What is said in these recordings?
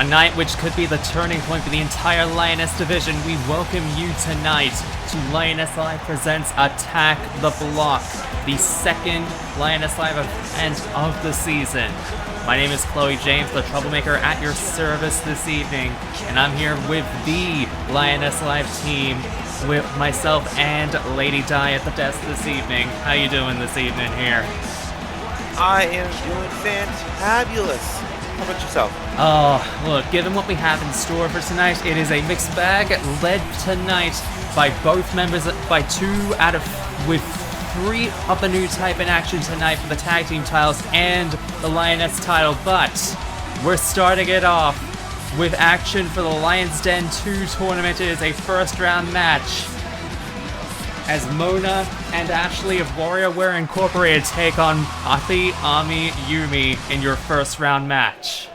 night which could be the turning point for the entire Lioness division. We welcome you tonight to Lioness Live presents Attack the Block, the second Lioness Live event of the season. My name is Chloe James, the Troublemaker at your service this evening, and I'm here with the Lioness Live team, with myself and Lady Di at the desk this evening. How you doing this evening here? I am doing fantabulous. How about yourself? Oh, look, given what we have in store for tonight, it is a mixed bag led tonight by both members, with 3 of the new type in action tonight for the tag team titles and the Lioness title, but we're starting it off with action for the Lion's Den 2 tournament. It is a first round match as Mona and Ashley of WarriorWare Incorporated take on Poppy, Ami, Yumi in your first round match.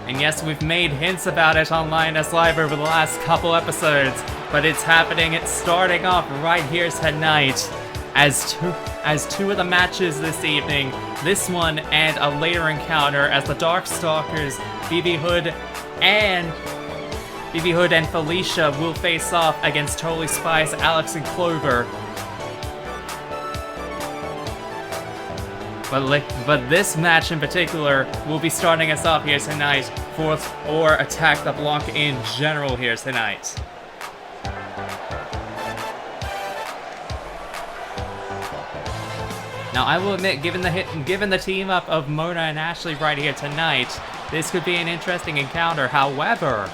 And yes, we've made hints about it on Lioness Live over the last couple episodes, but it's happening. It's starting off right here tonight as two of the matches this evening. This one and a later encounter as the Dark Stalkers, BB Hood and Felicia will face off against Totally Spies, Alex and Clover. But this match in particular will be starting us off here tonight or Attack the Block in general here tonight. Now, I will admit, given the team up of Mona and Ashley right here tonight, this could be an interesting encounter. However,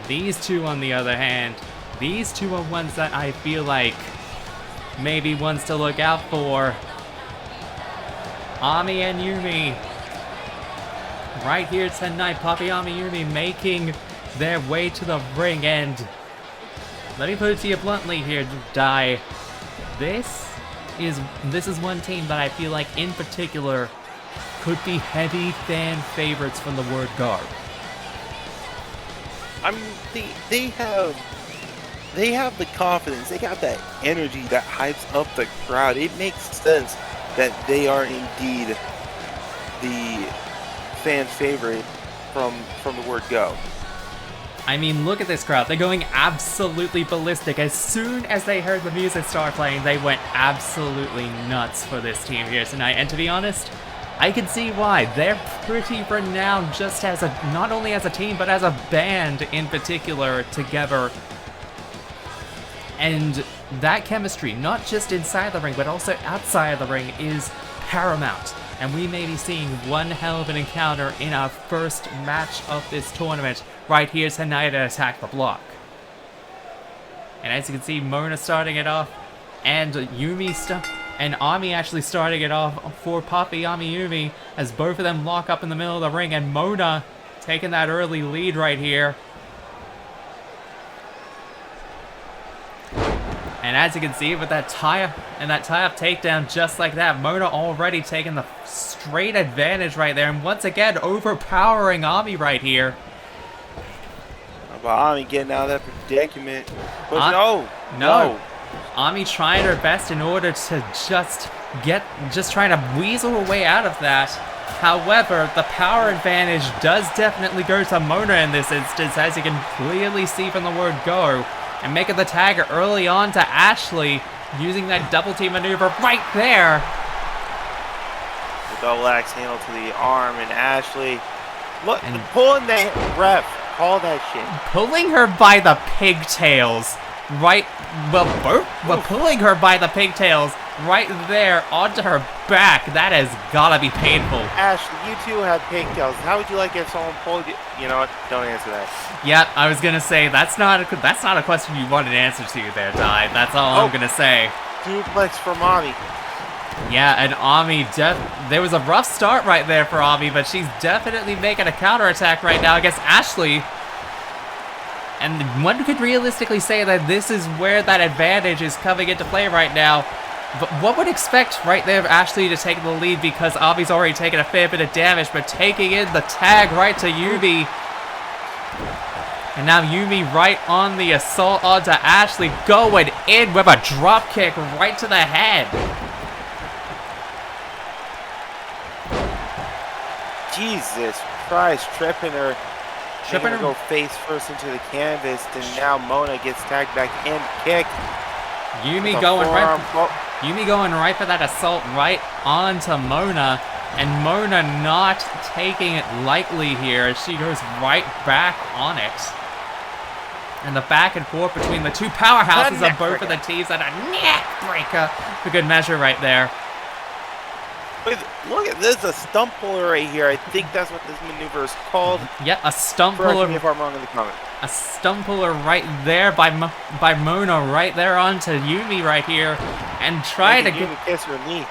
these two, on the other hand, these two are ones that I feel like maybe ones to look out for. Ami and Yumi right here tonight. Poppy, Ami, Yumi making their way to the ring, and let me put it to you bluntly here, Di. This is one team that I feel like in particular could be heavy fan favorites from the word go. I mean, they have the confidence, they got that energy that hypes up the crowd. It makes sense that they are indeed the fan favorite from the word go. I mean, look at this crowd. They're going absolutely ballistic. As soon as they heard the music start playing, they went absolutely nuts for this team here tonight. And to be honest, I can see why. They're pretty renowned just as not only as a team, but as a band in particular together. And that chemistry, not just inside the ring, but also outside of the ring, is paramount. And we may be seeing one hell of an encounter in our first match of this tournament right here tonight at Attack the Block. And as you can see, Mona starting it off, and and Ami actually starting it off for Poppy, Ami, Yumi, as both of them lock up in the middle of the ring, and Mona taking that early lead right here. And as you can see, with that tie-up takedown just like that, Mona already taking the straight advantage right there, and once again overpowering Ami right here. But Ami getting out of that predicament. But no. Ami trying her best in order to just trying to weasel her way out of that. However, the power advantage does definitely go to Mona in this instance, as you can clearly see from the word go. And making the tag early on to Ashley, using that double team maneuver right there. The double axe handle to the arm, and Ashley pulling the ref. Call that shit. Pulling her by the pigtails. Pulling her by the pigtails right there onto her back. That has gotta be painful. Ashley, you too have pigtails. How would you like if someone pulled you? You know what? Don't answer that. Yeah, I was gonna say that's not a question you want an answer to there, Di. That's all I'm gonna say. Duplex from Ami. Yeah, and Ami, there was a rough start right there for Ami, but she's definitely making a counterattack right now against Ashley. And one could realistically say that this is where that advantage is coming into play right now. But one would expect right there Ashley to take the lead, because Ami's already taken a fair bit of damage, but taking in the tag right to Yumi. And now Yumi right on the assault onto Ashley, going in with a drop kick right to the head. Jesus Christ, tripping her. Tripping Making her go face first into the canvas, and now Mona gets tagged back and kicked. Yumi going right for that assault right onto Mona, and Mona not taking it lightly here as she goes right back on it. And the back and forth between the two powerhouses of both of the teams, and a neck breaker for good measure right there. Look at this, a stump puller right here. I think that's what this maneuver is called. Yeah, a stump puller. Correct me if I'm wrong in the comment. A stump puller right there by Mona right there onto Yumi right here, and trying to kiss her knee.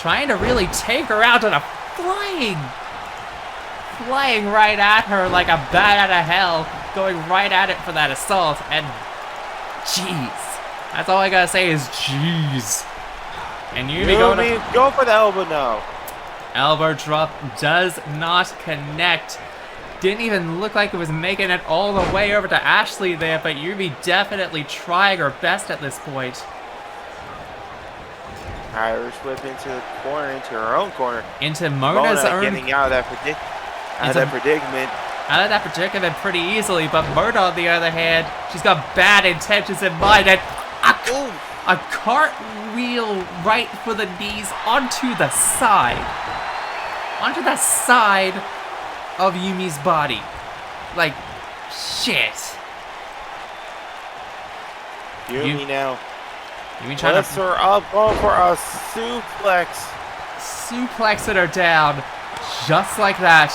Trying to really take her out, and a flying right at her like a bat out of hell, going right at it for that assault, and jeez. That's all I gotta say is jeez. And Yumi go for the elbow now. Elbow drop does not connect. Didn't even look like it was making it all the way over to Ashley there, but Yumi definitely trying her best at this point. Irish whip into the corner, into her own corner. Into Mona's own. Getting out of that predicament. Out of that predicament pretty easily, but Mona, on the other hand, she's got bad intentions in mind, and a cartwheel right for the knees onto the side. Onto the side of Yumi's body. Like, shit. Yumi now. Yumi trying lifts her up, going for a suplex. Suplexing her down, just like that.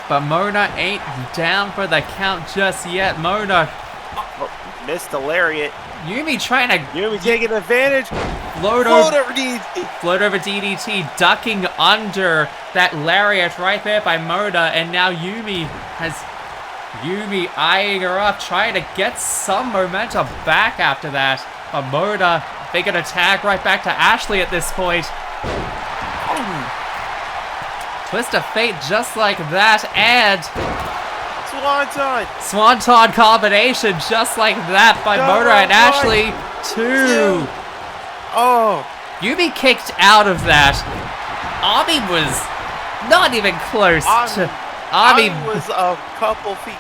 But Mona ain't down for the count just yet. Mona missed the lariat. Yumi taking advantage. Float over DDT, ducking under that lariat right there by Mona, and now Yumi eyeing her up, trying to get some momentum back after that. But Mona making a tag right back to Ashley at this point. Twist of fate just like that, and Swanton combination just like that by Mona and Ashley. Two. Oh. Yumi kicked out of that. Ami was not even close to. Ami was a couple feet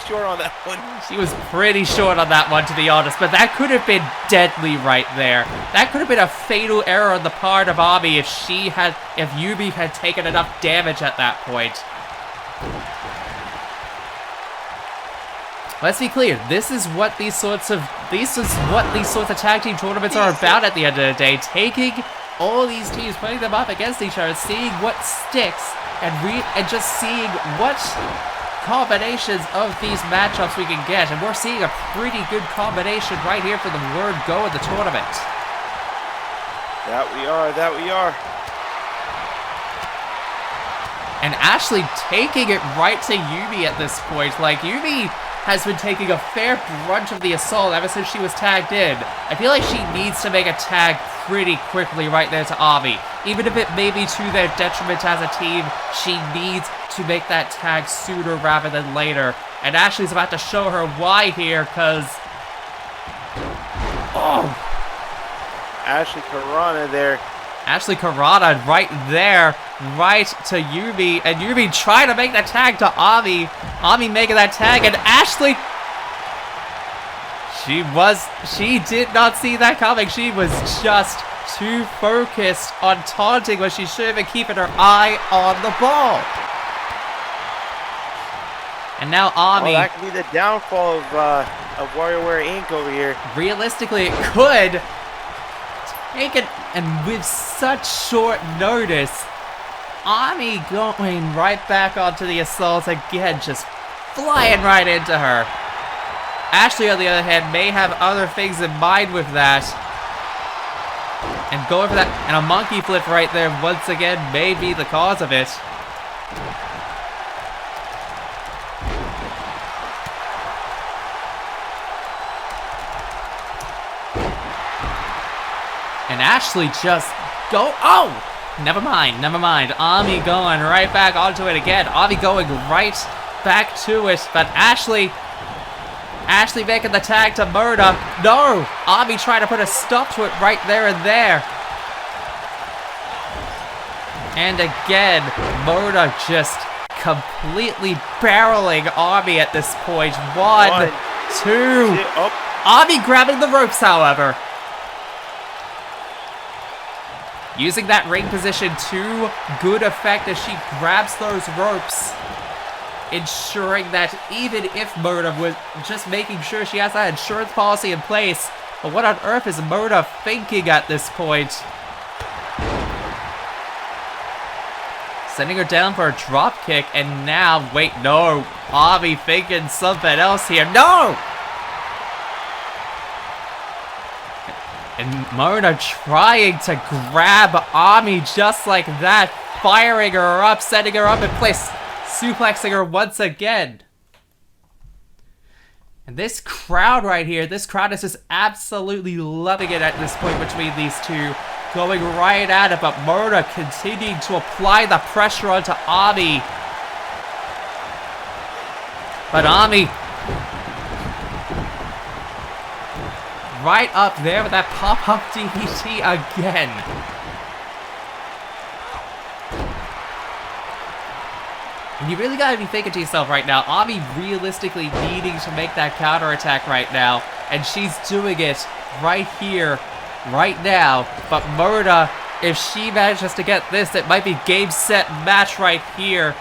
short on that one. She was pretty short on that one, to be honest, but that could have been deadly right there. That could have been a fatal error on the part of Ami if Yumi had taken enough damage at that point. Let's be clear. This is what these sorts of tag team tournaments are about at the end of the day. Taking all these teams, putting them up against each other, seeing what sticks, and just seeing what combinations of these matchups we can get. And we're seeing a pretty good combination right here for the word go of the tournament. That we are. And Ashley taking it right to Yumi at this point. Like, Yumi has been taking a fair brunt of the assault ever since she was tagged in. I feel like she needs to make a tag pretty quickly right there to Ami. Even if it may be to their detriment as a team, she needs to make that tag sooner rather than later. And Ashley's about to show her why here, because... Oh! Ashley Karana there. Ashley Karana right there, right to Yumi, and Yumi trying to make that tag to Ami. Ami making that tag, and Ashley... She did not see that coming. She was just too focused on taunting when she should have been keeping her eye on the ball. And now Ami... that could be the downfall of WarioWare Inc. over here. Realistically, it could. Take it, and with such short notice, Ami going right back onto the assault again, just flying right into her. Ashley, on the other hand, may have other things in mind with that. And going for that, and a monkey flip right there once again may be the cause of it. And Ashley just never mind. Ami going right back onto it again. Ami going right back to it, but Ashley making the tag to Mona. No! Ami trying to put a stop to it right there and there. And again, Mona just completely barreling Ami at this point. One, two. Ami grabbing the ropes, however. Using that ring position to good effect as she grabs those ropes. Ensuring that even if Mona was just making sure she has that insurance policy in place. But what on earth is Mona thinking at this point? Sending her down for a drop kick, and now, wait, no. Ami thinking something else here. No! And Mona trying to grab Ami just like that, firing her up, setting her up in place, suplexing her once again. And this crowd right here, this crowd is just absolutely loving it at this point between these two. Going right at it, but Mona continuing to apply the pressure onto Ami. But Ami right up there with that pop-up DDT again. And you really gotta be thinking to yourself right now, Ami realistically needing to make that counterattack right now, and she's doing it right here, right now. But Mona, if she manages to get this, it might be game, set, match right here.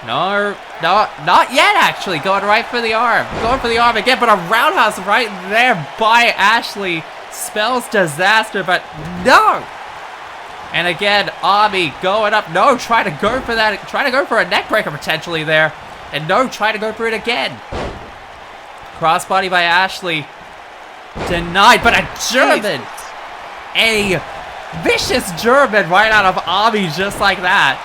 No, not yet actually. Going right for the arm. Going for the arm again, but a roundhouse right there by Ashley spells disaster, but no! And again, Ami going up. No, trying to go for that. Trying to go for a neck breaker potentially there. And no, trying to go for it again. Crossbody by Ashley. Denied, but a German. A vicious German right out of Ami just like that.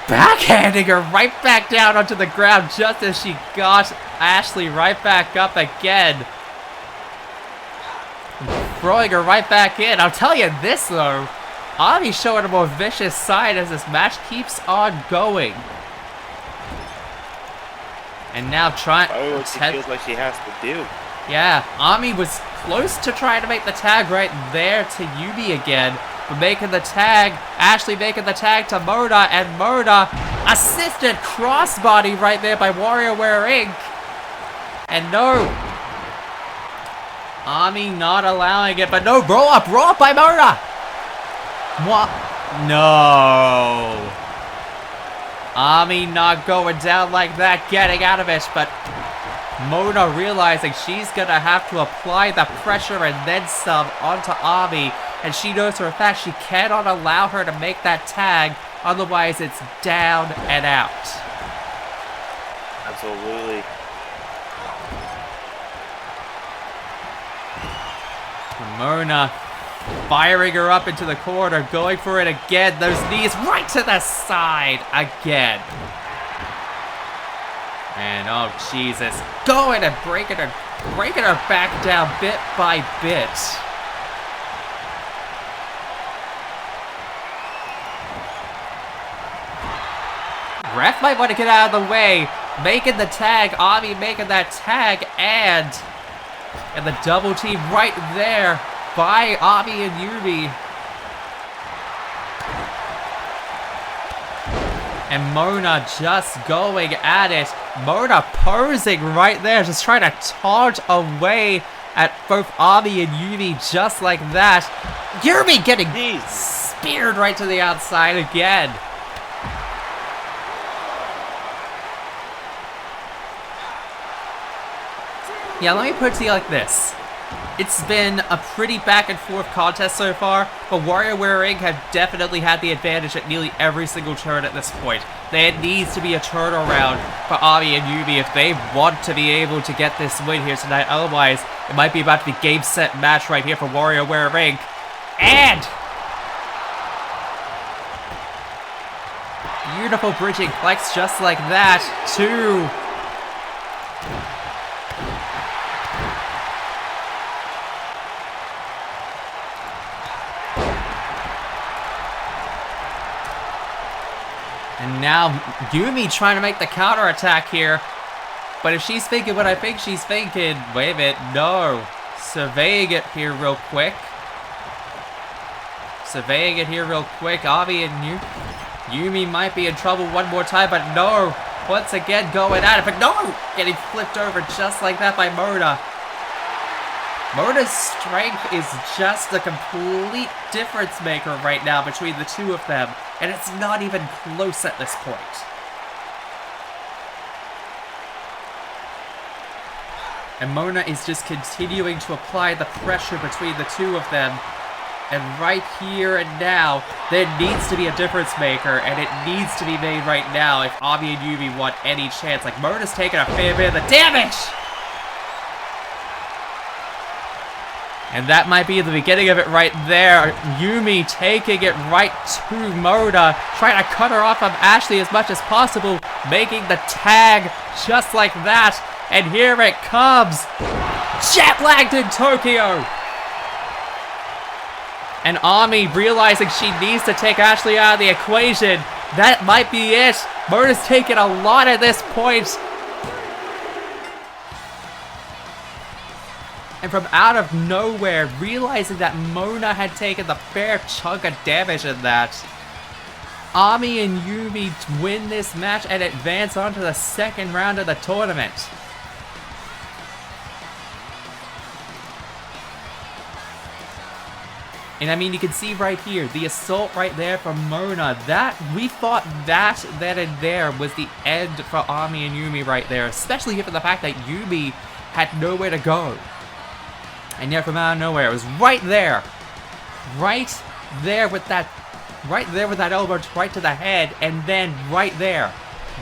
Backhanding her right back down onto the ground just as she got Ashley right back up again. Throwing her right back in. I'll tell you this though, Ami's showing a more vicious side as this match keeps on going. And now trying. Oh, what she feels like she has to do. Yeah, Ami was close to trying to make the tag right there to Yubi again. But making the tag, Ashley making the tag to Mona, and Mona assisted crossbody right there by WarioWare Inc. And no, Ami not allowing it, but no, roll up by Mona. What? No. Ami not going down like that, getting out of it, but Mona realizing she's gonna have to apply the pressure and then some onto Ami. And she knows for a fact she cannot allow her to make that tag, otherwise it's down and out. Absolutely. Mona firing her up into the corner, going for it again. Those knees right to the side again. And oh Jesus, going and breaking her back down bit by bit. Ref might want to get out of the way. Making the tag, Ami making that tag, and the double team right there by Ami and Yubi. And Mona just going at it. Mona posing right there, just trying to taunt away at both Ami and Yubi just like that. Yubi getting speared right to the outside again. Yeah, let me put it to you like this. It's been a pretty back and forth contest so far, but WarioWare Inc. have definitely had the advantage at nearly every single turn at this point. There needs to be a turnaround for Ami and Yubi if they want to be able to get this win here tonight. Otherwise, it might be about to be game, set, match right here for WarioWare Inc. And beautiful bridging flex just like that to and now Yumi trying to make the counterattack here. But if she's thinking what I think she's thinking, wait a minute, no. Surveying it here real quick. Avi and Yumi might be in trouble one more time, but no. Once again going at it, but no! Getting flipped over just like that by Mona. Mona's strength is just a complete difference maker right now between the two of them, and it's not even close at this point. And Mona is just continuing to apply the pressure between the two of them. And right here and now, there needs to be a difference maker, and it needs to be made right now if Avi and Yumi want any chance. Like, Mona's taking a fair bit of the damage! And that might be the beginning of it right there. Yumi taking it right to Mona, trying to cut her off from Ashley as much as possible, making the tag just like that. And here it comes! Jet-lagged in Tokyo! And Ami realizing she needs to take Ashley out of the equation. That might be it. Mona's taking a lot at this point. And from out of nowhere, realizing that Mona had taken the fair chunk of damage in that, Ami and Yumi win this match and advance on to the second round of the tournament. And I mean, you can see right here, the assault right there from Mona. That, we thought that and there was the end for Ami and Yumi right there. Especially given the fact that Yumi had nowhere to go. And yet from out of nowhere, it was right there. Right there with that elbow right to the head. And then right there.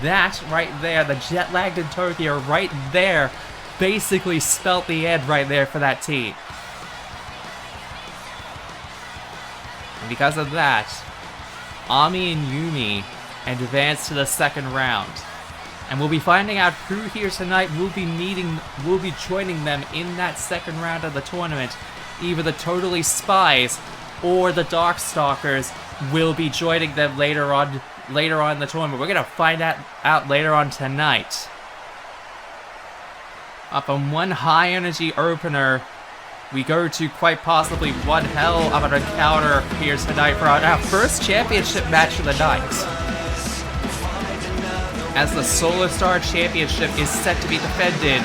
That right there, the jet lagged in Tokyo right there, basically spelt the end right there for that team. And because of that, Ami and Yumi advance to the second round. And we'll be finding out who here tonight will be joining them in that second round of the tournament. Either the Totally Spies or the Dark Stalkers will be joining them later on in the tournament. We're gonna find out later on tonight. From one high energy opener, we go to quite possibly one hell of an encounter here tonight for our first championship match of the night. As the Solar Star Championship is set to be defended.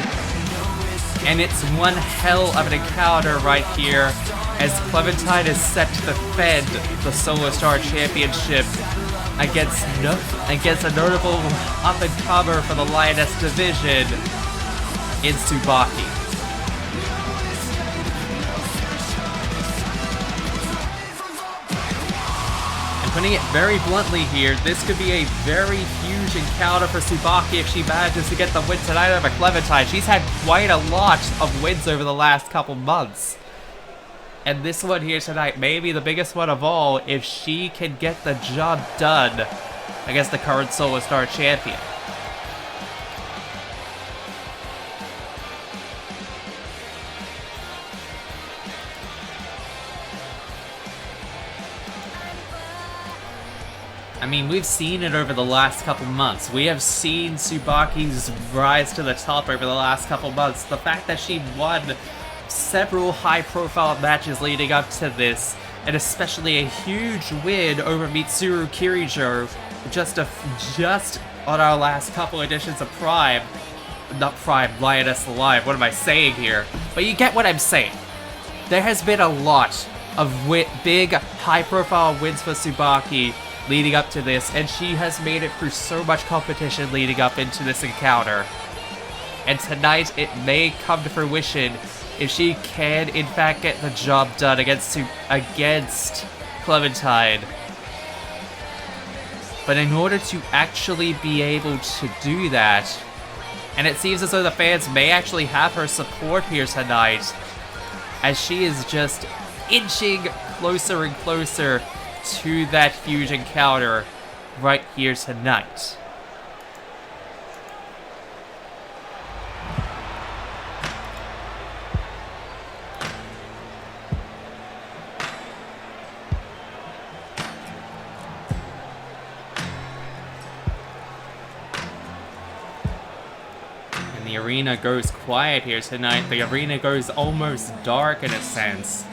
And it's one hell of an encounter right here, as Clementine is set to defend the Solar Star Championship against a notable up-and-comer for the Lioness division in Tsubaki. Putting it very bluntly here, this could be a very huge encounter for Tsubaki if she manages to get the win tonight over Clementine. She's had quite a lot of wins over the last couple months. And this one here tonight may be the biggest one of all if she can get the job done against the current Solar Star champion. I mean, we've seen it over the last couple months. We have seen Tsubaki's rise to the top over the last couple months. The fact that she won several high-profile matches leading up to this, and especially a huge win over Mitsuru Kirijo just on our last couple editions of Prime. Not Prime, Lioness Alive. What am I saying here? But you get what I'm saying. There has been a lot of big, high-profile wins for Tsubaki leading up to this, and she has made it through so much competition leading up into this encounter. And tonight, it may come to fruition if she can, in fact, get the job done against Clementine. But in order to actually be able to do that, and it seems as though the fans may actually have her support here tonight, as she is just inching closer and closer to that huge encounter right here tonight. The arena goes quiet here tonight. The arena goes almost dark in a sense.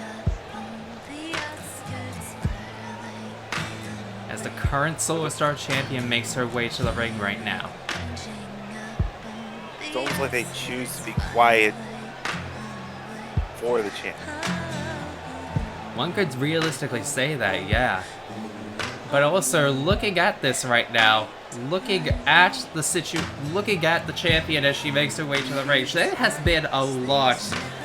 As the current Solo Star champion makes her way to the ring right now. It's almost like they choose to be quiet for the champ. One could realistically say that, yeah. But also, looking at this right now, looking at the champion as she makes her way to the ring, there has been a lot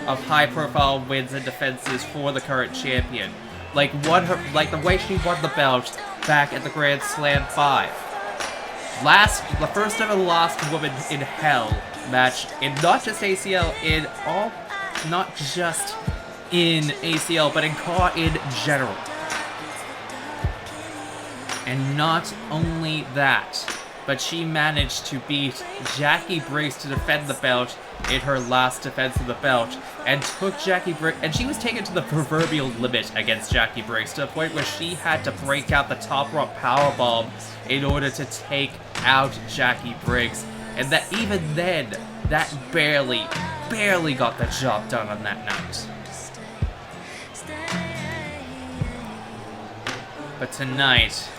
of high-profile wins and defenses for the current champion. Like the way she won the belt back at the Grand Slam 5. The first ever last woman in hell match in not just ACL, not just in ACL, but in CAW in general. And not only that, but she managed to beat Jackie Briggs to defend the belt in her last defense of the belt, and took Jackie Briggs, and she was taken to the proverbial limit against Jackie Briggs, to the point where she had to break out the top rope powerbomb in order to take out Jackie Briggs, and that even then, that barely got the job done on that night. But tonight,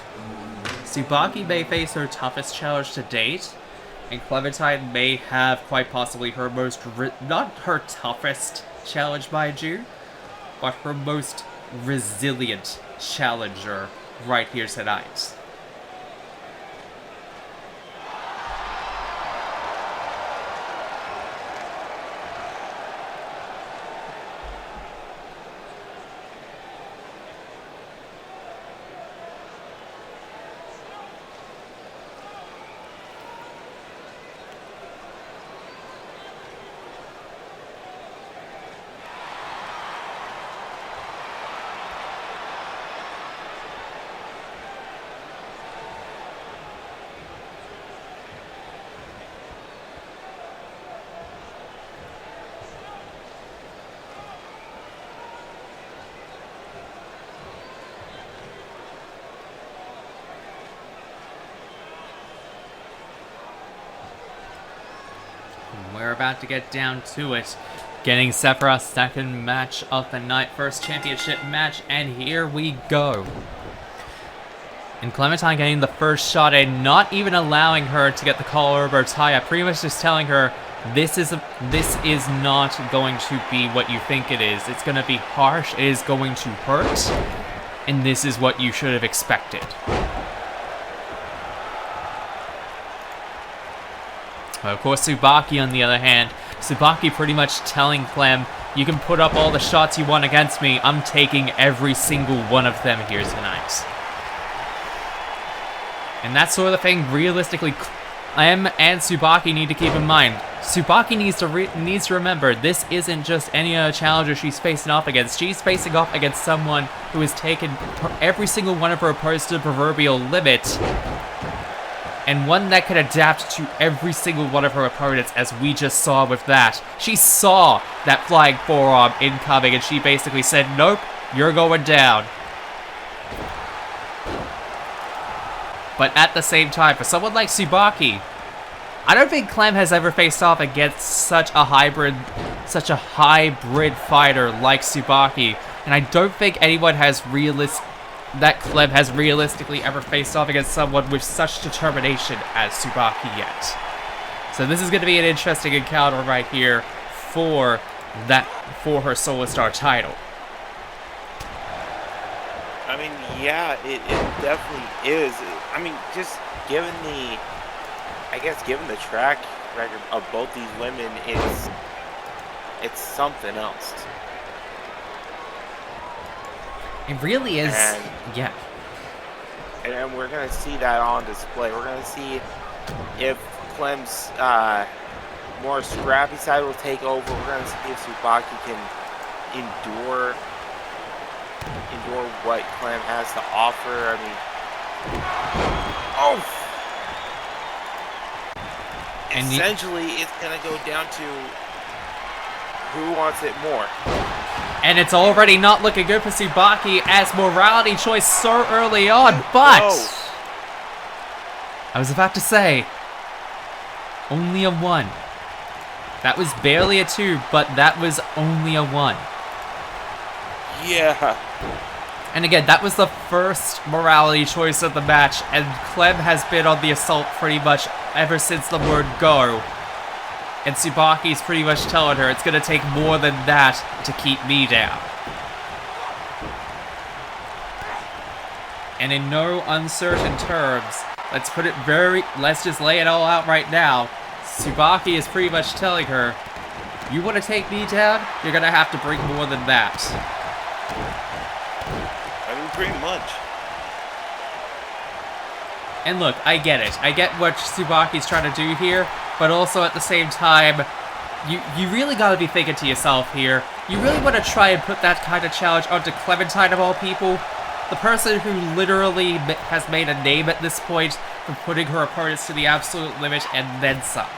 Tsubaki may face her toughest challenge to date, and Clementine may have quite possibly her not her toughest challenge, mind you, but her most resilient challenger right here tonight. We're about to get down to it. Getting set for our second match of the night, first championship match, and here we go. And Clementine getting the first shot and not even allowing her to get the collar over tie up, pretty much just telling her, this is not going to be what you think it is. It's going to be harsh, it is going to hurt, and this is what you should have expected. Of course, Tsubaki, on the other hand, Tsubaki pretty much telling Clem, you can put up all the shots you want against me, I'm taking every single one of them here tonight. And that sort of thing, realistically, Clem and Tsubaki need to keep in mind. Tsubaki needs to remember, this isn't just any other challenger she's facing off against. She's facing off against someone who has taken every single one of her opponents to the proverbial limit, and one that can adapt to every single one of her opponents, as we just saw with that. She saw that flying forearm incoming, and she basically said, nope, you're going down. But at the same time, for someone like Tsubaki, I don't think Clem has ever faced off against such a hybrid fighter like Tsubaki, and I don't think anyone has Clem has realistically ever faced off against someone with such determination as Tsubaki yet. So this is going to be an interesting encounter right here for her Solo Star title. I mean, yeah, it definitely is. I mean, just given the track record of both these women, it's something else. It really is, yeah. And we're going to see that on display. We're going to see if Clem's more scrappy side will take over. We're going to see if Tsubaki can endure what Clem has to offer. I mean, essentially, it's going to go down to who wants it more. And it's already not looking good for Tsubaki as morality choice so early on, but I was about to say, only a 1. That was barely a 2, but that was only a 1. Yeah. And again, that was the first morality choice of the match, and Clem has been on the assault pretty much ever since the word go. And Tsubaki's pretty much telling her it's going to take more than that to keep me down. And in no uncertain terms, let's just lay it all out right now. Tsubaki is pretty much telling her, you want to take me down? You're going to have to bring more than that. I mean, pretty much. And look, I get it. I get what Tsubaki's trying to do here, but also at the same time, you really got to be thinking to yourself here. You really want to try and put that kind of challenge onto Clementine of all people? The person who literally has made a name at this point for putting her opponents to the absolute limit and then some.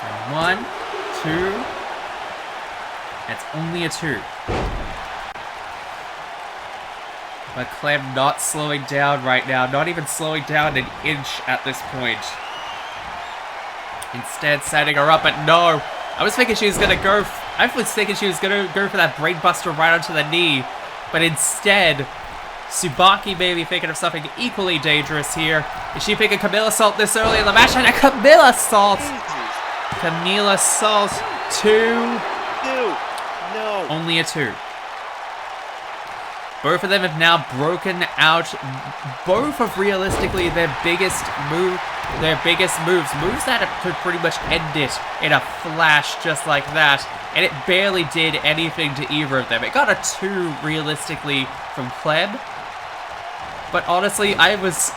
And 1, 2. It's only a 2. But Clem not slowing down right now, not even slowing down an inch at this point. Instead, setting her up, but no. I was thinking she was gonna go. I was thinking she was gonna go for that brainbuster right onto the knee, but instead, Tsubaki may be thinking of something equally dangerous here. Is she picking Camilla Salt this early in the match? And a Camilla Salt! Camilla Salt, 2. No. Only a 2. Both of them have now broken out both of realistically their biggest moves, moves that could pretty much end it in a flash just like that, and it barely did anything to either of them. It got a 2 realistically from Clem, but honestly, I was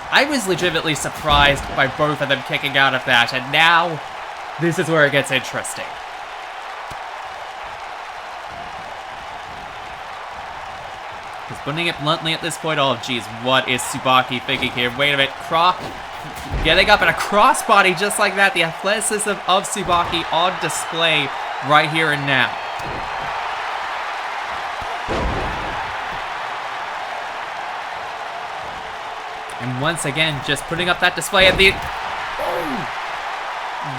legitimately surprised by both of them kicking out of that, and now this is where it gets interesting. Because putting it bluntly at this point, oh geez, what is Tsubaki thinking here? Wait a minute, getting up in a crossbody just like that. The athleticism of Tsubaki on display right here and now. And once again, just putting up that display at the...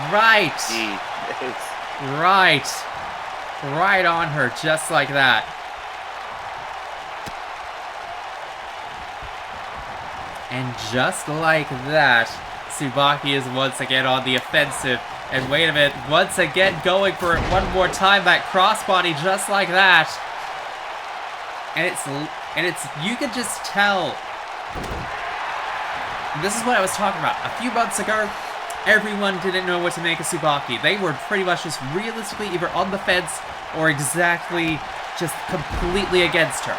Right. Right on her, just like that. And just like that, Tsubaki is once again on the offensive. And wait a minute, once again going for it one more time, that crossbody just like that. And it's you can just tell. This is what I was talking about. A few months ago, everyone didn't know what to make of Tsubaki. They were pretty much just realistically either on the fence or exactly just completely against her.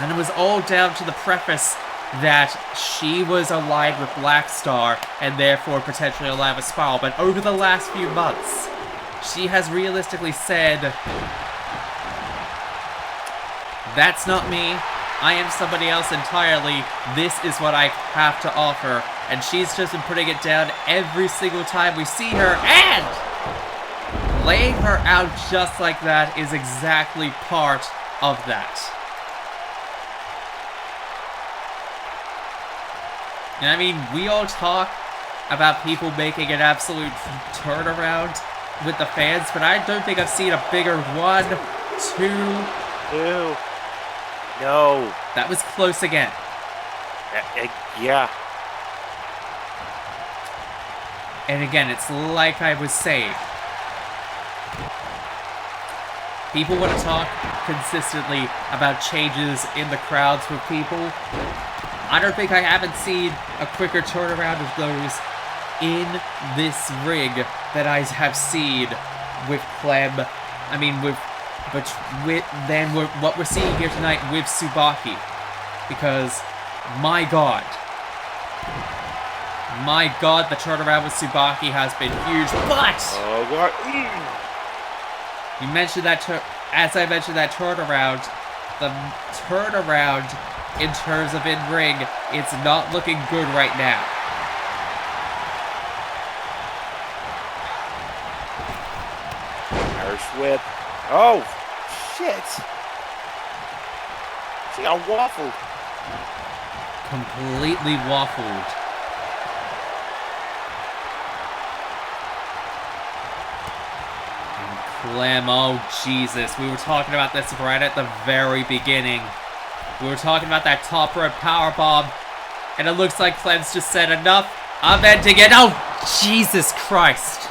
And it was all down to the preface that she was allied with Black Star and therefore potentially allied with Spiral. But over the last few months, she has realistically said, that's not me. I am somebody else entirely. This is what I have to offer. And she's just been putting it down every single time we see her, and laying her out just like that is exactly part of that. And I mean, we all talk about people making an absolute turnaround with the fans, but I don't think I've seen a bigger 1, 2... No. That was close again. Yeah. And again, it's like I was saying. People want to talk consistently about changes in the crowds with people. I don't think I haven't seen a quicker turnaround of those in this rig that I have seen with Clem. I mean, what we're seeing here tonight with Tsubaki. Because, my God, the turnaround with Tsubaki has been huge. But you mentioned that, as I mentioned that turnaround, the turnaround in terms of in-ring, it's not looking good right now. Irish whip. Oh, shit. She got waffled. Completely waffled. Clem, oh Jesus. We were talking about this right at the very beginning. We were talking about that top rope powerbomb. And it looks like Clem's just said enough. I'm ending it. Oh, Jesus Christ.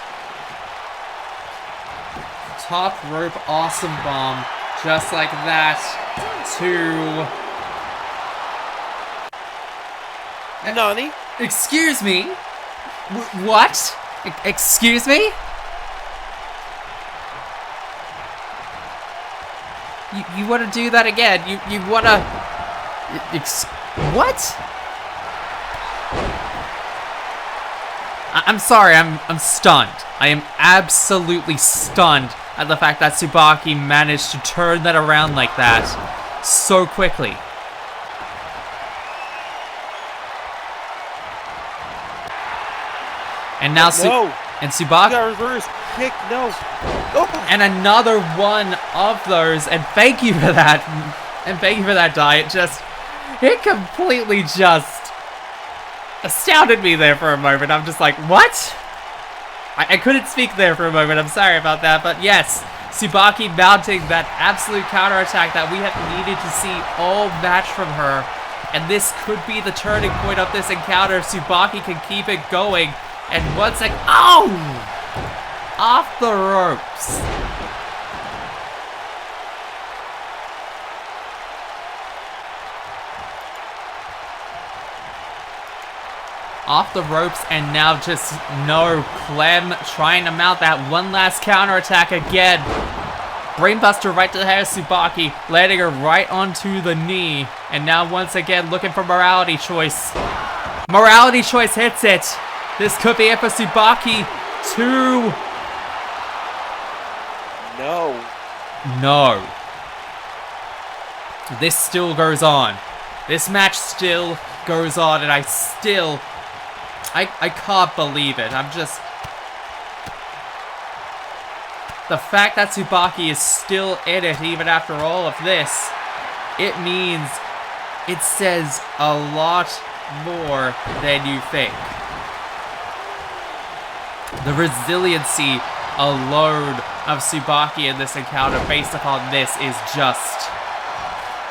Top rope awesome bomb. Just like that. To... Nani? Excuse me? What? Excuse me? You want to do that again? You want to... What? I'm sorry, I'm stunned. I am absolutely stunned at the fact that Tsubaki managed to turn that around like that so quickly. And now and Tsubaki got reverse kick, no. Oh. And another one of those, and thank you for that. And thank you for that, Diet. It completely just astounded me there for a moment. I'm just like, what? I couldn't speak there for a moment. I'm sorry about that. But yes, Tsubaki mounting that absolute counterattack that we have needed to see all match from her. And this could be the turning point of this encounter. Tsubaki can keep it going. And once again, oh! Off the ropes. Off the ropes, and now just no. Clem trying to mount that one last counterattack again. Brainbuster right to the head of Tsubaki, landing her right onto the knee. And now once again looking for Morality Choice. Morality Choice hits it. This could be it for Tsubaki. 2. No. This still goes on. This match still goes on, and I can't believe it. The fact that Tsubaki is still in it even after all of this, it means it says a lot more than you think. The resiliency alone of Tsubaki in this encounter based upon this is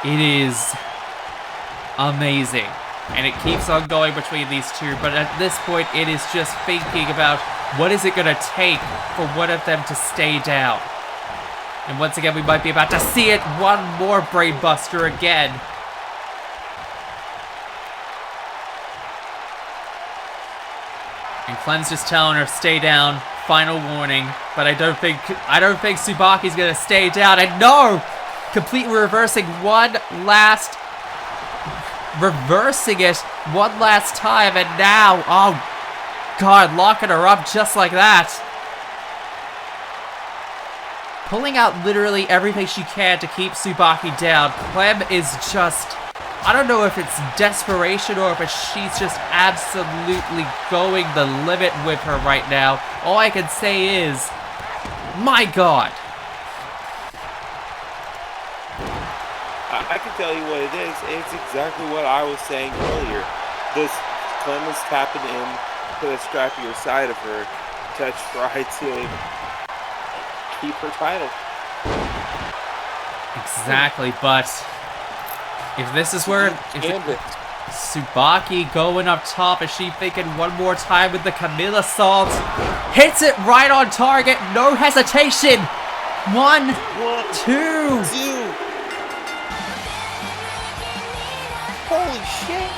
it is amazing. And it keeps on going between these two, but at this point it is just thinking about what is it going to take for one of them to stay down. And once again we might be about to see it, one more brainbuster again. And Clem's just telling her, stay down, final warning. But I don't think Tsubaki's gonna stay down. And no! Completely reversing it one last time. And now, oh God, locking her up just like that. Pulling out literally everything she can to keep Tsubaki down. Clem is just... I don't know if it's desperation or if she's just absolutely going the limit with her right now. All I can say is, my God. I can tell you what it is. It's exactly what I was saying earlier. This Clem is tapping in to the strappier side of her to try to keep her title. Exactly, but... if this is where... Tsubaki going up top, is she thinking one more time with the Camille Assault? Hits it right on target, no hesitation! 1, 2... Holy shit!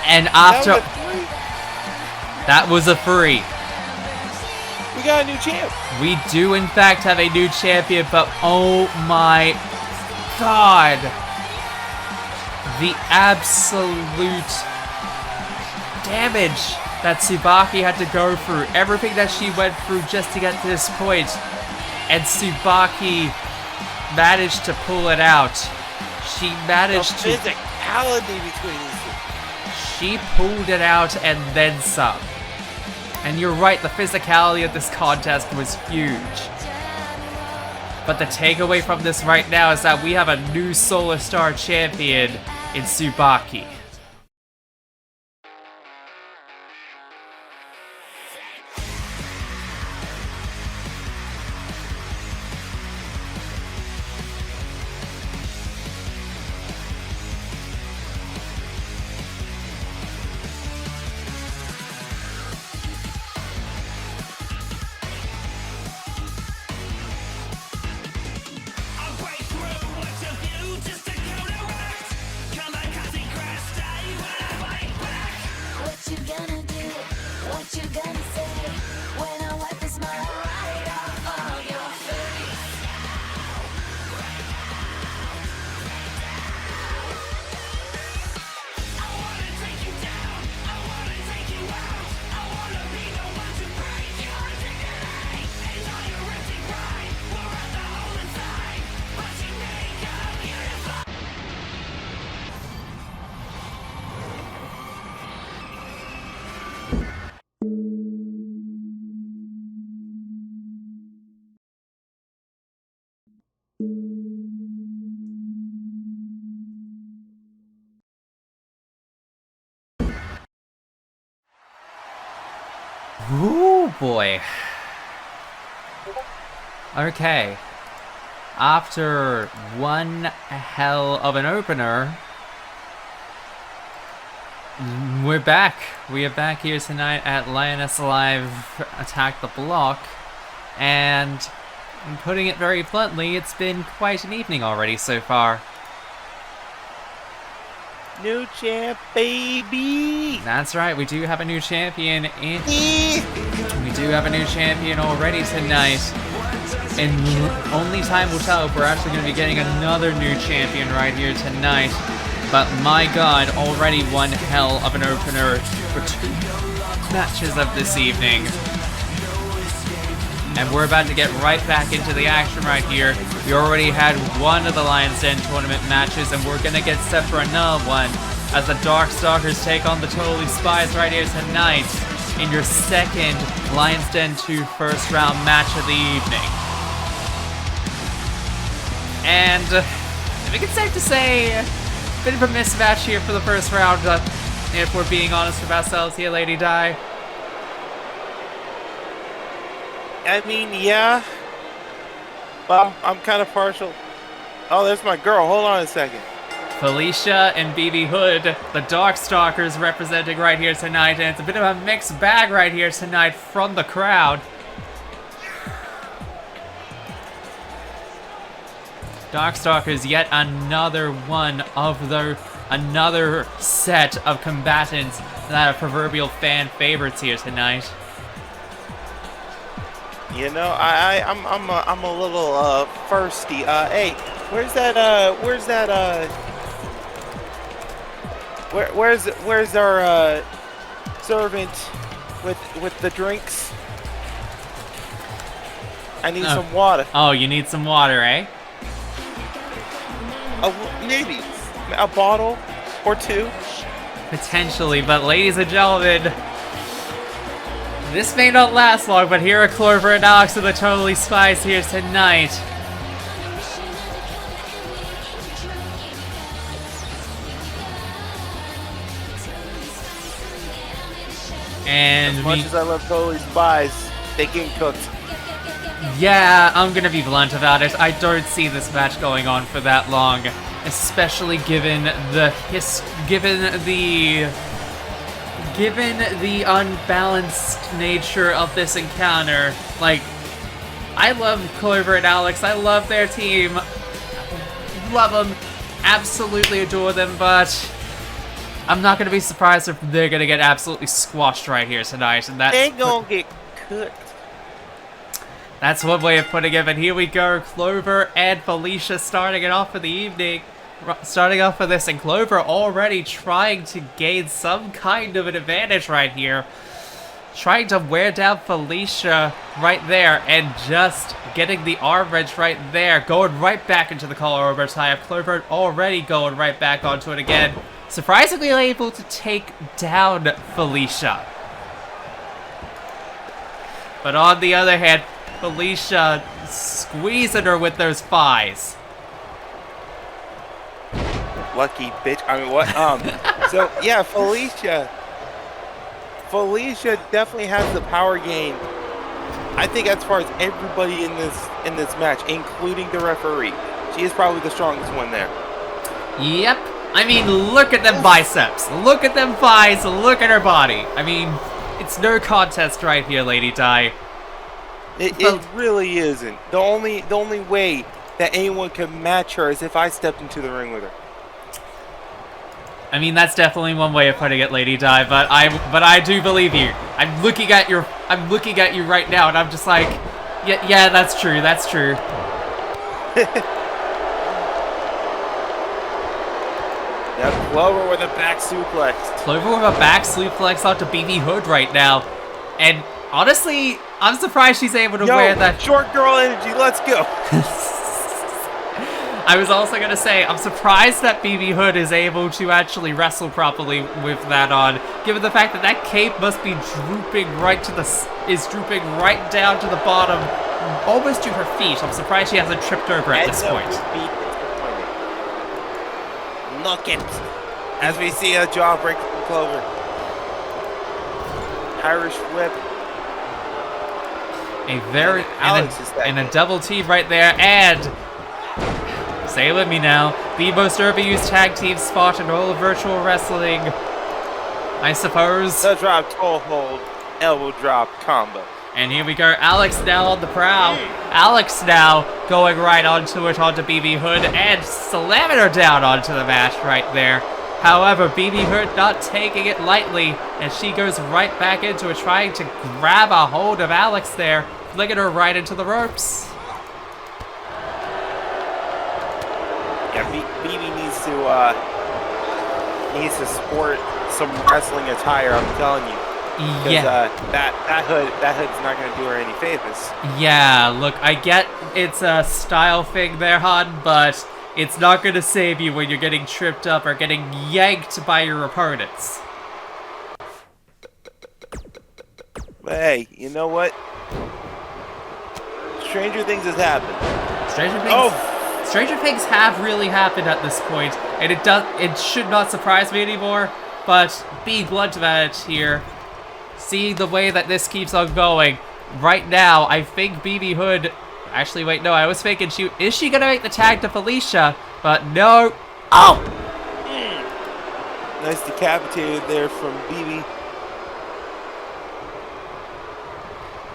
And after... that was a 3. We got a new champ. We do in fact have a new champion, but oh my God. The absolute damage that Tsubaki had to go through. Everything that she went through just to get to this point. And Tsubaki managed to pull it out. She managed to... the physicality between these two. She pulled it out and then some. And you're right, the physicality of this contest was huge. But the takeaway from this right now is that we have a new Solar Star champion in Tsubaki. Ooh, boy. Okay. After one hell of an opener, we're back. We are back here tonight at Lioness Live Attack the Block. And putting it very bluntly, it's been quite an evening already so far. New champ, baby! That's right, we do have a new champion in... We do have a new champion already tonight. And only time will tell if we're actually going to be getting another new champion right here tonight. But my god, already one hell of an opener for 2 matches of this evening. And we're about to get right back into the action right here. We already had one of the Lion's Den tournament matches, and we're going to get set for another one as the Stalkers take on the Spies right here tonight in your second Lion's Den 2 first round match of the evening. And I think it's safe to say, a bit of a mismatch here for the first round, if we're being honest with ourselves here, Lady Di. I mean, yeah. Well, I'm kind of partial. Oh, there's my girl. Hold on a second. Felicia and BB Hood, the Darkstalkers representing right here tonight, and it's a bit of a mixed bag right here tonight from the crowd. Darkstalkers, yet another one of another set of combatants that are proverbial fan favorites here tonight. You know, I'm a little thirsty. Hey, where's our servant with the drinks? I need some water. Oh, you need some water, eh? Maybe a bottle or two. Potentially, but ladies and gentlemen, this may not last long, but here are Clover and Alex of the Spies here tonight. And as much as I love Spies, they get cooked. Yeah, I'm gonna be blunt about it. I don't see this match going on for that long, especially given the unbalanced nature of this encounter. Like, I love Clover and Alex. I love their team. Love them. Absolutely adore them, but I'm not gonna be surprised if they're gonna get absolutely squashed right here tonight, and that's... They gonna get cooked. That's one way of putting it, but here we go. Clover and Felicia starting it off for the evening. Starting off for this, and Clover already trying to gain some kind of an advantage right here. Trying to wear down Felicia right there, and just getting the arm wrench right there. Going right back into the collar over tie. Clover already going right back onto it again. Surprisingly able to take down Felicia. But on the other hand, Felicia squeezing her with those thighs. Lucky bitch. I mean, what? So yeah, Felicia definitely has the power game. I think as far as everybody in this match, including the referee, she is probably the strongest one there. Yep. I mean, look at them biceps. Look at them thighs. Look at her body. I mean, it's no contest right here, Lady Di. It really isn't. The only way that anyone can match her is if I stepped into the ring with her. I mean, that's definitely one way of putting it, Lady Di, but I do believe you. I'm looking at you right now, and I'm just like, yeah, that's true. Now Clover with a back suplex. Clover with a back suplex onto BB Hood right now, and honestly, I'm surprised she's able to wear that. Short girl energy, let's go. I was also going to say, I'm surprised that BB Hood is able to actually wrestle properly with that on, given the fact that that cape must be drooping right down to the bottom, almost to her feet. I'm surprised she hasn't tripped over at this point. Look it. As we see a jaw break from Clover. Irish whip. A very Alex is that and a good. double T right there, and say it with me now, the most overused tag team spot in all of virtual wrestling, I suppose. The drop toe hold, elbow drop combo. And here we go, Alex now on the prowl. Alex now going right onto it, onto BB Hood, and slamming her down onto the mat right there. However, BB Hood not taking it lightly, and she goes right back into it, trying to grab a hold of Alex there, flicking her right into the ropes. Yeah, BB needs to sport some wrestling attire. I'm telling you. Yeah. That hood's not gonna do her any favors. Yeah, look, I get it's a style thing there, hon, but it's not gonna save you when you're getting tripped up or getting yanked by your opponents. But hey, you know what? Stranger things has happened. Stranger things have really happened at this point, and it should not surprise me anymore, but being blunt about it here, seeing the way that this keeps on going, right now, I think BB Hood... Actually, wait, no, I was thinking is she gonna make the tag to Felicia? But no. Oh! Nice decapitated there from BB.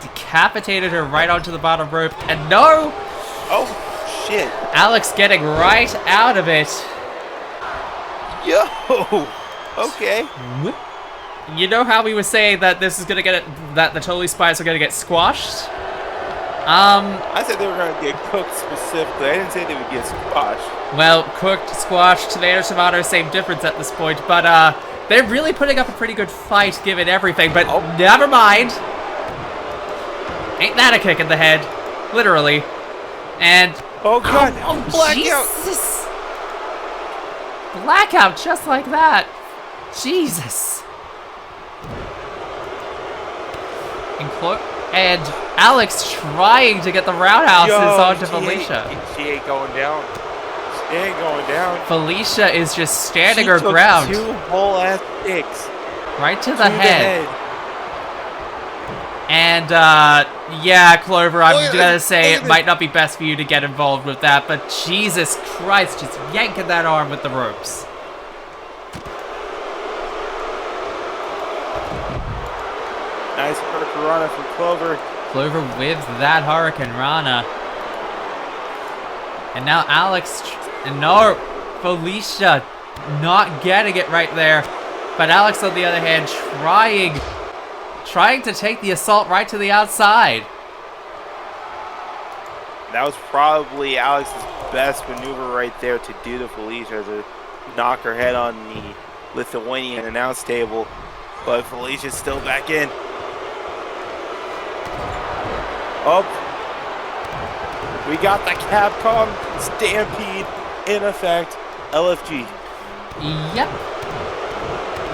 Decapitated her right onto the bottom rope, and no! Oh, shit. Alex getting right out of it. Yo! Okay. You know how we were saying that this is gonna that the Totally Spies are gonna get squashed? I said they were gonna get cooked specifically. I didn't say they would get squashed. Well, cooked, squashed, tomato, same difference at this point, but they're really putting up a pretty good fight given everything, but never mind. Ain't that a kick in the head? Literally. And oh god, blackout! Jesus. Blackout just like that. Jesus. And Alex trying to get the roundhouses onto Felicia. She ain't going down. She ain't going down. Felicia is just standing She her took ground. 2 whole ass kicks. Right to the head. And, yeah, Clover, I'm gonna say it might not be best for you to get involved with that, but Jesus Christ, just yanking that arm with the ropes. Nice Hurricane Rana from Clover. Clover with that Hurricane Rana. And now Alex, no, Felicia not getting it right there. But Alex, on the other hand, trying to take the assault right to the outside. That was probably Alex's best maneuver right there to do to Felicia, to knock her head on the Lithuanian announce table. But Felicia's still back in. Up. We got the Capcom Stampede in effect. LFG.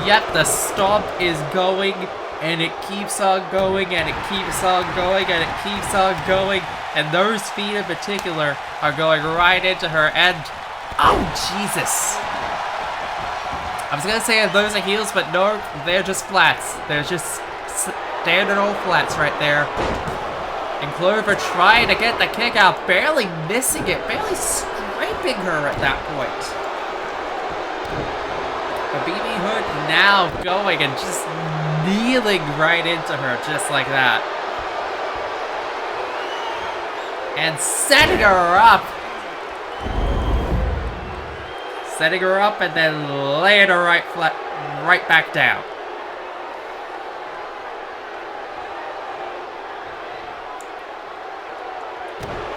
Yep, the stomp is going, and it keeps on going, and it keeps on going, and it keeps on going, and those feet in particular are going right into her, and oh, Jesus. I was gonna say those are heels, but no, they're just flats. They're just standard old flats right there. And Clover trying to get the kick out, barely missing it, barely scraping her at that point. But BB Hood now going and just kneeling right into her, just like that. And setting her up. Setting her up and then laying her right back down.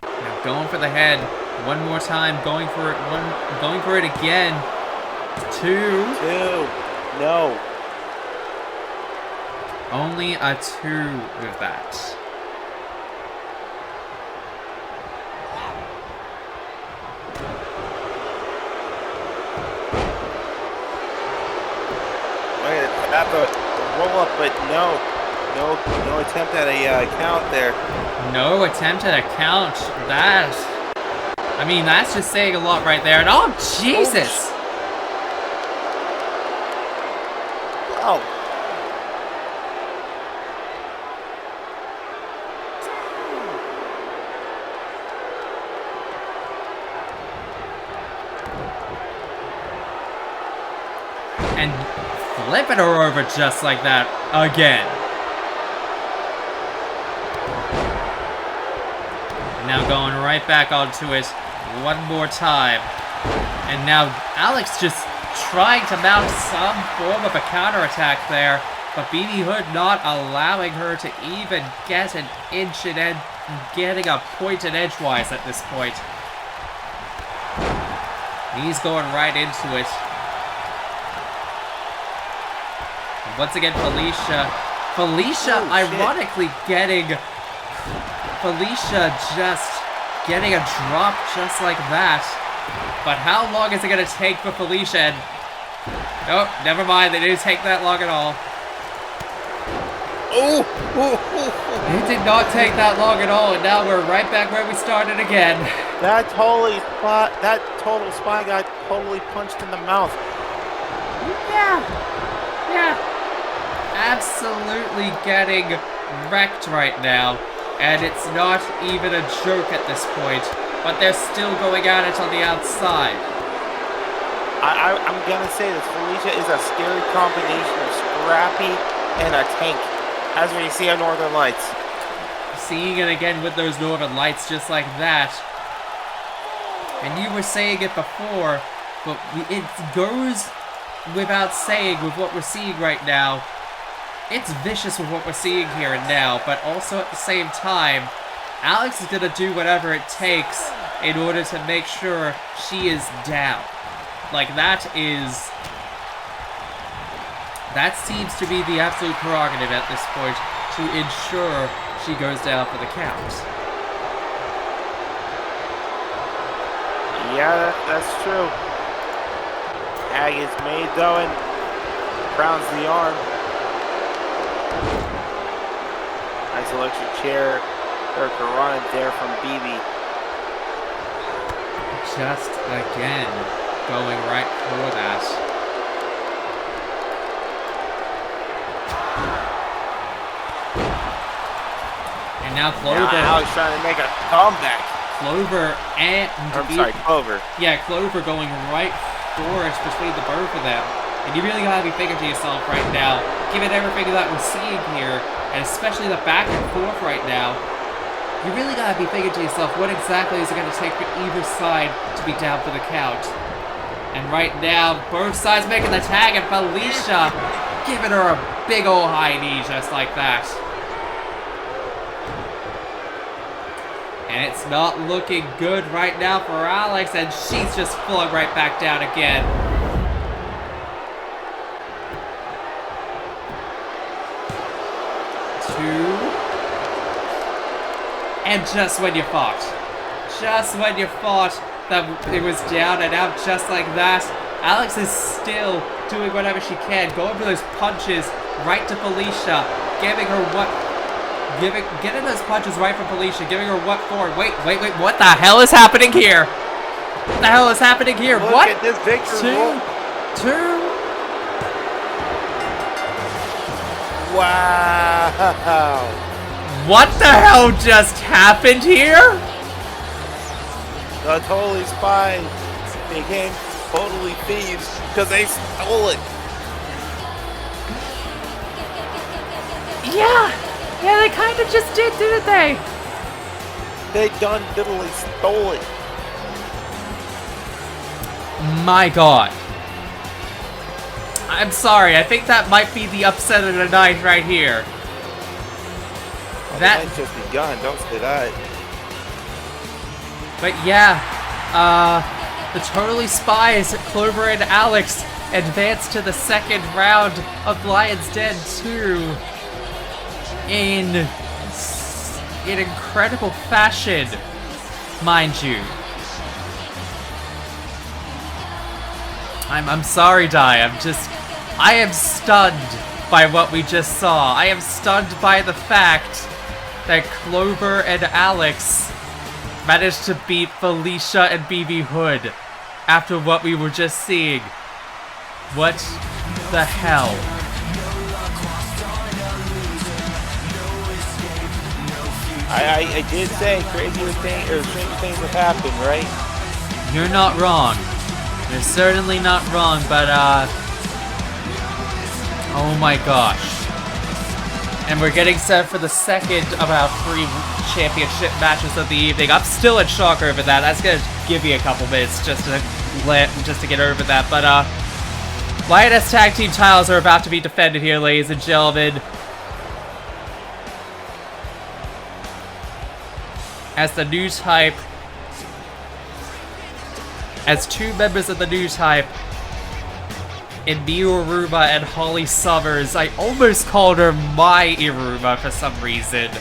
Now going for the head one more time, going for it again. 2. No. Only a 2 with that. Tap a roll up, but no attempt at a count there. No attempt at a count. I mean, that's just saying a lot right there. And oh, Jesus! Oh. and flipping her over just like that again. And now going right back onto it one more time. And now Alex just trying to mount some form of a counterattack there, but BB Hood not allowing her to even get an inch in edge, getting a point in edgewise at this point. He's going right into it. And once again, Felicia ironically getting... Felicia just getting a drop just like that. But how long is it going to take for Felicia? And... oh, never mind. They didn't take that long at all. It did not take that long at all, and now we're right back where we started again. That total spy got totally punched in the mouth. Yeah. Absolutely getting wrecked right now. And it's not even a joke at this point. But they're still going at it on the outside. I'm gonna say this. Felicia is a scary combination of scrappy and a tank, as we see on Northern Lights. Seeing it again with those Northern Lights just like that. And you were saying it before, but it goes without saying with what we're seeing right now. It's vicious with what we're seeing here and now, but also at the same time, Alex is gonna do whatever it takes in order to make sure she is down. Like, that seems to be the absolute prerogative at this point, to ensure she goes down for the count. Yeah, that's true. Tag is made though, and crowns the arm. Nice electric chair. Or Karana there from BB. Just again going right for that. And now Clover. Now he's trying to make a comeback. Clover and Clover. Yeah, Clover going right for it between the both of them. And you really gotta be thinking to yourself right now, given everything that we're seeing here, and especially the back and forth right now, you really gotta be thinking to yourself, what exactly is it gonna take for either side to be down for the count? And right now, both sides making the tag, and Felicia giving her a big ol' high knee just like that. And it's not looking good right now for Alex, and she's just flung right back down again. And just when you thought that it was down and out just like that, Alex is still doing whatever she can, going for those punches right to Felicia, getting those punches right from Felicia, giving her what for? Wait, what the hell is happening here? What the hell is happening here? Look what? At this victory. Two. Wow. What the hell just happened here? The Totally Spies became totally thieves because they stole it. Yeah, they kind of just did, didn't they? They done diddly stole it. My God. I'm sorry, I think that might be the upset of the night right here. Well, the night's just begun, don't say that. But yeah, the Totally Spies, Clover and Alex, advance to the second round of Lion's Den 2 in incredible fashion, mind you. I'm sorry, Di. I am stunned by what we just saw. I am stunned by the fact that Clover and Alex managed to beat Felicia and BB Hood after what we were just seeing. What the hell? I did say stranger things have happened, right? You're not wrong. You're certainly not wrong, but Oh my gosh. And we're getting set for the second of our 3 championship matches of the evening. I'm still in shock over that. That's gonna give me a couple minutes just to get over that. But Lioness tag team titles are about to be defended here, ladies and gentlemen. As the new type, as 2 members of the new type, in Miyu Iruma and Holly Summers. I almost called her my Iruma for some reason.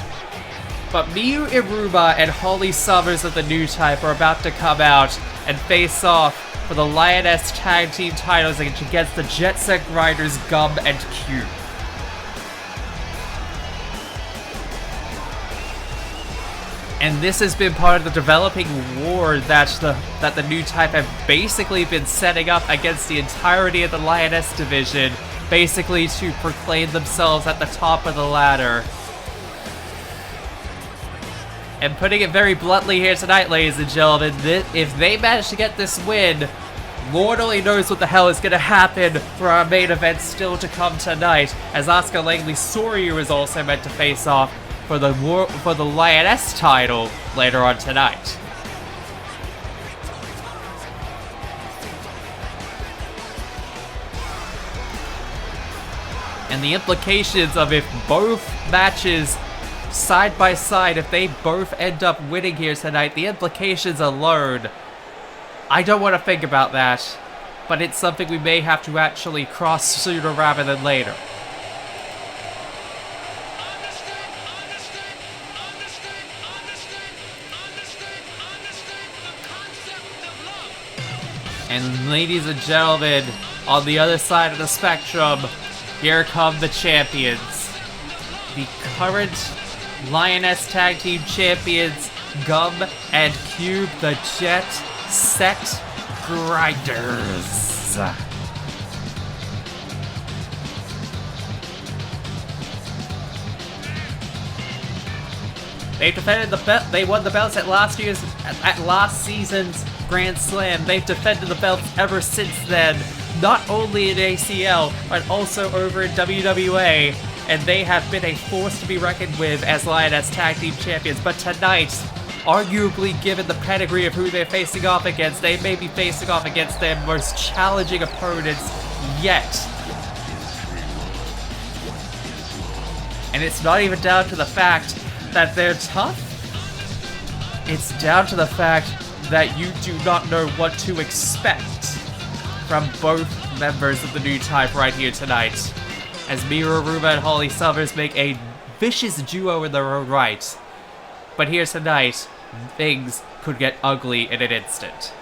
But Miyu Iruma and Holly Summers of the new type are about to come out and face off for the Lioness tag team titles against the Jet Set Grinders Gum and Cube. And this has been part of the developing war that the new type have basically been setting up against the entirety of the Lioness division, basically to proclaim themselves at the top of the ladder. And putting it very bluntly here tonight, ladies and gentlemen, if they manage to get this win, Lord only knows what the hell is going to happen for our main event still to come tonight, as Asuka Langley Soryu is also meant to face off for the Lioness title later on tonight. And the implications of if both matches side by side, if they both end up winning here tonight, the implications alone, I don't want to think about that, but it's something we may have to actually cross sooner rather than later. And ladies and gentlemen, on the other side of the spectrum, here come the champions. The current Lioness Tag Team Champions, Gum and Cube, the Jet Set Grinders. They've defended the belt. They won the belts at last season's Grand Slam. They've defended the belts ever since then, not only in ACL, but also over in WWA, and they have been a force to be reckoned with as Lioness Tag Team Champions. But tonight, arguably given the pedigree of who they're facing off against, they may be facing off against their most challenging opponents yet. And it's not even down to the fact that they're tough. It's down to the fact that you do not know what to expect from both members of the new type right here tonight, as Miyu Iruma and Holly Summers make a vicious duo in their own right. But here tonight, things could get ugly in an instant.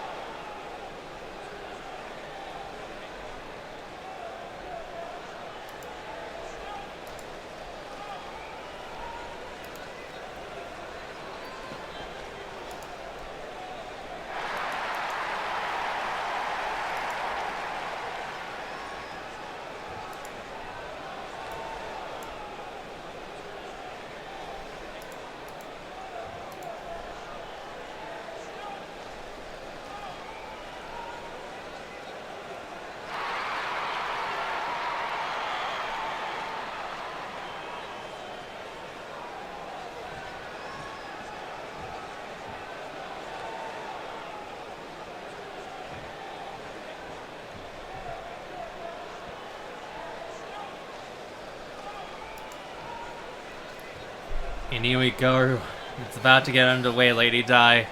And here we go. It's about to get underway, Lady Di.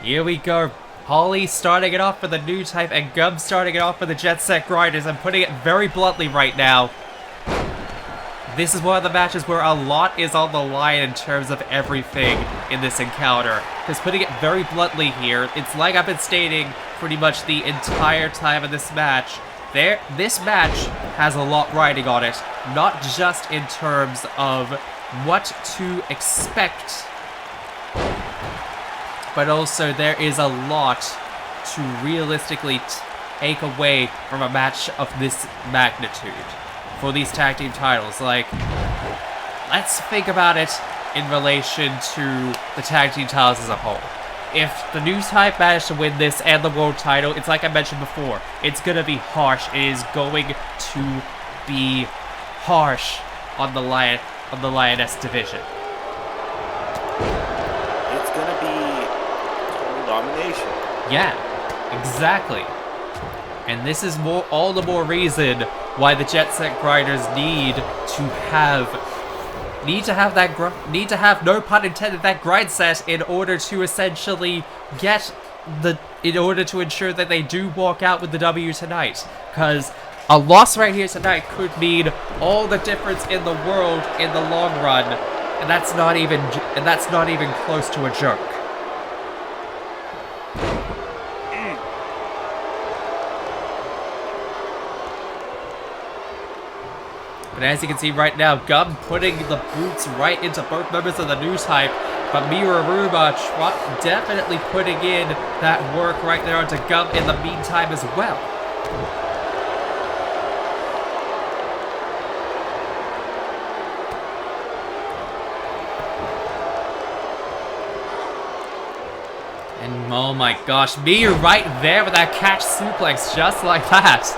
Here we go. Holly starting it off for the new type, and Gum starting it off for the Jet Set Grinders. I'm putting it very bluntly right now. This is one of the matches where a lot is on the line in terms of everything in this encounter. Because putting it very bluntly here, it's like I've been stating pretty much the entire time of this match. This match has a lot riding on it, not just in terms of what to expect, but also there is a lot to realistically take away from a match of this magnitude for these tag team titles. Like, let's think about it in relation to the tag team titles as a whole. if the new type managed to win this and the world title, it's like I mentioned before. It's gonna be harsh. It is going to be harsh on the Lioness division. It's gonna be total domination. Yeah, exactly. And this is all the more reason why the Jet Set Grinders need to have no pun intended that grind set in order to essentially in order to ensure that they do walk out with the W tonight. Because a loss right here tonight could mean all the difference in the world in the long run, and that's not even close to a joke. But as you can see right now, Gum putting the boots right into both members of the new type, but Miuraruba definitely putting in that work right there onto Gum in the meantime as well. And oh my gosh, Miu right there with that catch suplex just like that.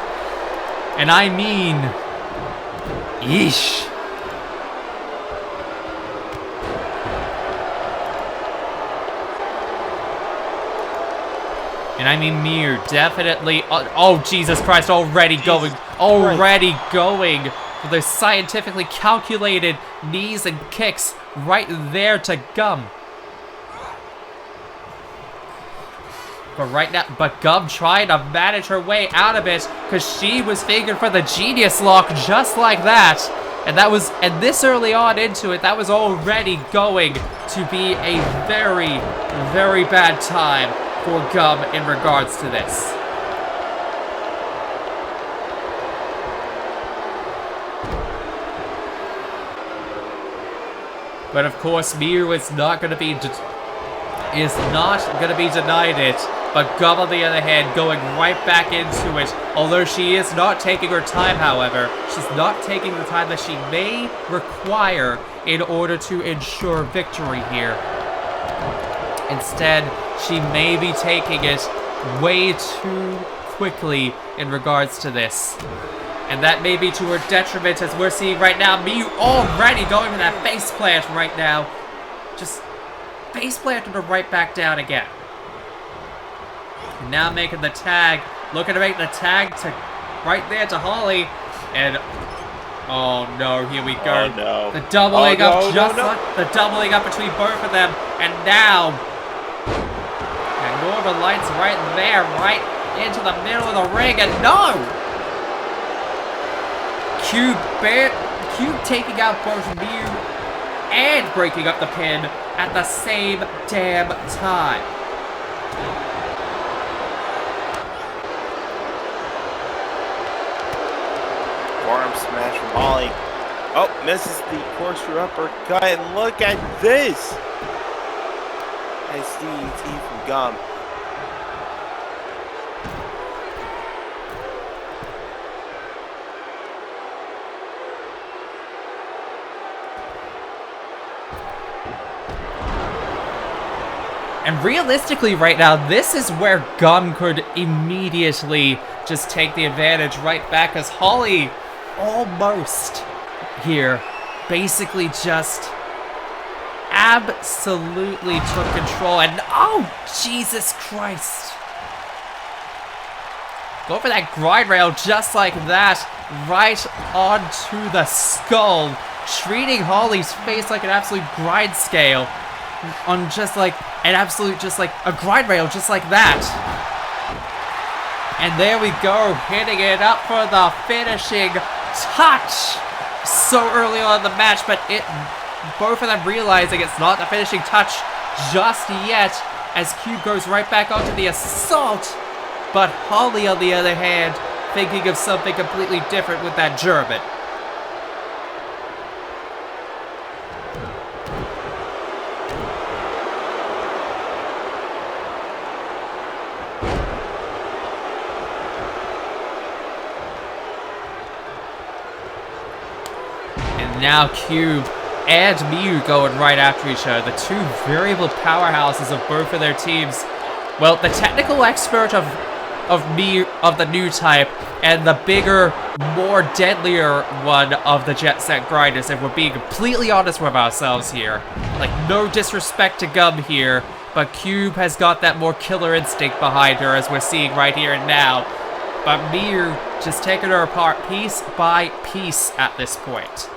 And I mean, yeesh. And I mean Miu definitely, oh Jesus Christ, already going for the scientifically calculated knees and kicks right there to Gum. But Gum trying to manage her way out of it because she was figured for the genius lock just like that. And this early on into it, that was already going to be a very, very bad time for Gum in regards to this. But of course, Miu is not going to be denied it. But Gum, on the other hand, going right back into it. Although she is not taking her time, however. She's not taking the time that she may require in order to ensure victory here. Instead, she may be taking it way too quickly in regards to this. And that may be to her detriment, as we're seeing right now. Miu already going for that face plant right now. Just face planted her right back down again. And now making the tag. Looking to make the tag to right there to Holly. And oh no, here we go. Oh no. The doubling up the doubling up between both of them. And now Northern Lights right there, right into the middle of the ring, and no! Cube taking out both Miu and breaking up the pin at the same damn time. Forearm smash from Holly. Oh, misses the corkscrew uppercut, and look at this! Nice DDT from Gum. And realistically right now, this is where Gum could immediately just take the advantage right back, as Holly almost here basically just absolutely took control. And oh, Jesus Christ. Go for that grind rail just like that, right onto the skull, treating Holly's face like an absolute grind scale. On just like an absolute, just like a grind rail, just like that. And there we go, hitting it up for the finishing touch so early on in the match, but both of them realizing it's not the finishing touch just yet, as Cube goes right back onto the assault. But Holly, on the other hand, thinking of something completely different with that German. Now Cube and Miyu going right after each other. The two variable powerhouses of both of their teams. Well, the technical expert of Miyu, of the new type, and the bigger, more deadlier one of the Jet Set Grinders, if we're being completely honest with ourselves here. Like, no disrespect to Gum here, but Cube has got that more killer instinct behind her, as we're seeing right here and now. But Miyu just taking her apart piece by piece at this point.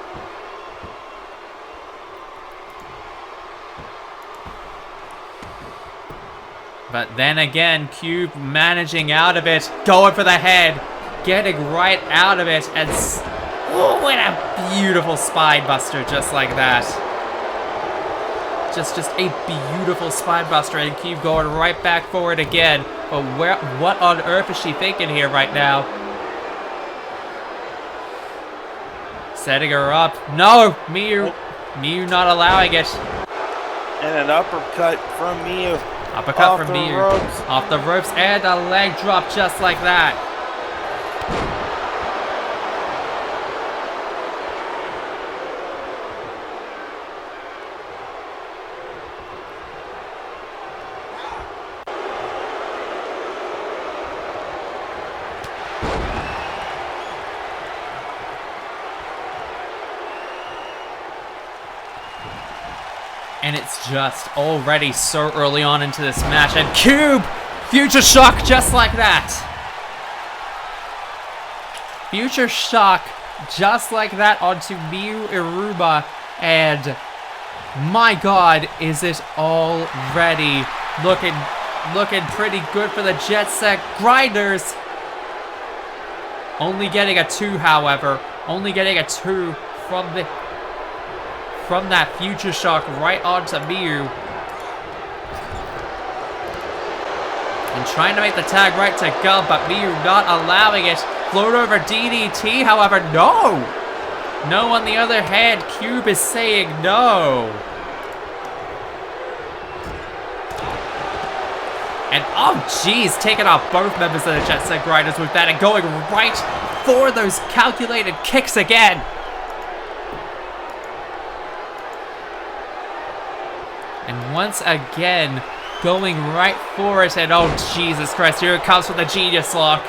But then again, Cube managing out of it, going for the head, getting right out of it, and oh, and a beautiful spine buster just like that. Just a beautiful spine buster, and Cube going right back for it again. But what on earth is she thinking here right now? Setting her up. No, Miyu not allowing it. And an uppercut from Miyu. Uppercut from Miyu. Off the ropes, and a leg drop just like that. And it's just already so early on into this match. And Cube! Future Shock just like that. Future Shock just like that onto Miyu Iruma. And my god, is it already looking pretty good for the Jet Set Grinders. Only getting a 2, however. Only getting a 2 from that Future Shock right onto Miyu. And trying to make the tag right to Gum, but Miyu not allowing it. Float over DDT, however, no! No, on the other hand, Cube is saying no. And oh jeez, taking off both members of the Jet Set Grinders with that and going right for those calculated kicks again. And once again, going right for it, and oh Jesus Christ, here it comes from the Genius Lock.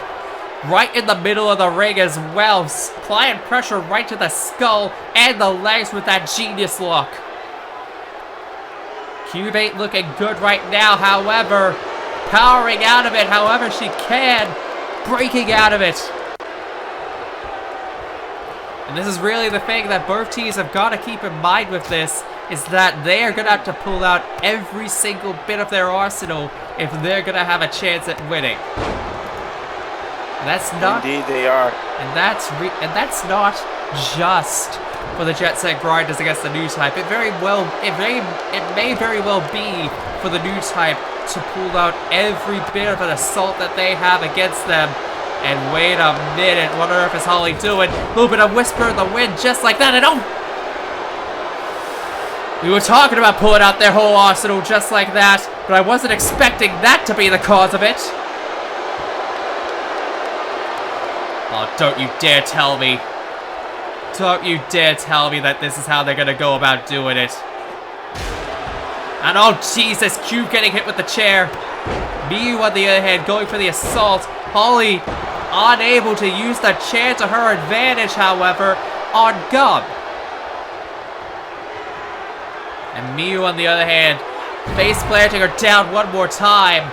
Right in the middle of the ring as well, applying pressure right to the skull and the legs with that Genius Lock. Cube ain't looking good right now, however, powering out of it however she can, breaking out of it. And this is really the thing that both teams have got to keep in mind with this, is that they are going to have to pull out every single bit of their arsenal if they're going to have a chance at winning. That's not... Indeed they are. And that's not just for the Jet Set Grinders against the new type. It may very well be for the new type to pull out every bit of an assault that they have against them. And wait a minute, what on earth is Holly doing? A little bit of whisper in the wind just like that, and oh! We were talking about pulling out their whole arsenal just like that, but I wasn't expecting that to be the cause of it. Oh, don't you dare tell me. Don't you dare tell me that this is how they're gonna go about doing it. And oh Jesus, Cube getting hit with the chair. Miyu on the other hand going for the assault. Holly unable to use the chair to her advantage, however, on Gum. And Miyu on the other hand, face planting her down one more time.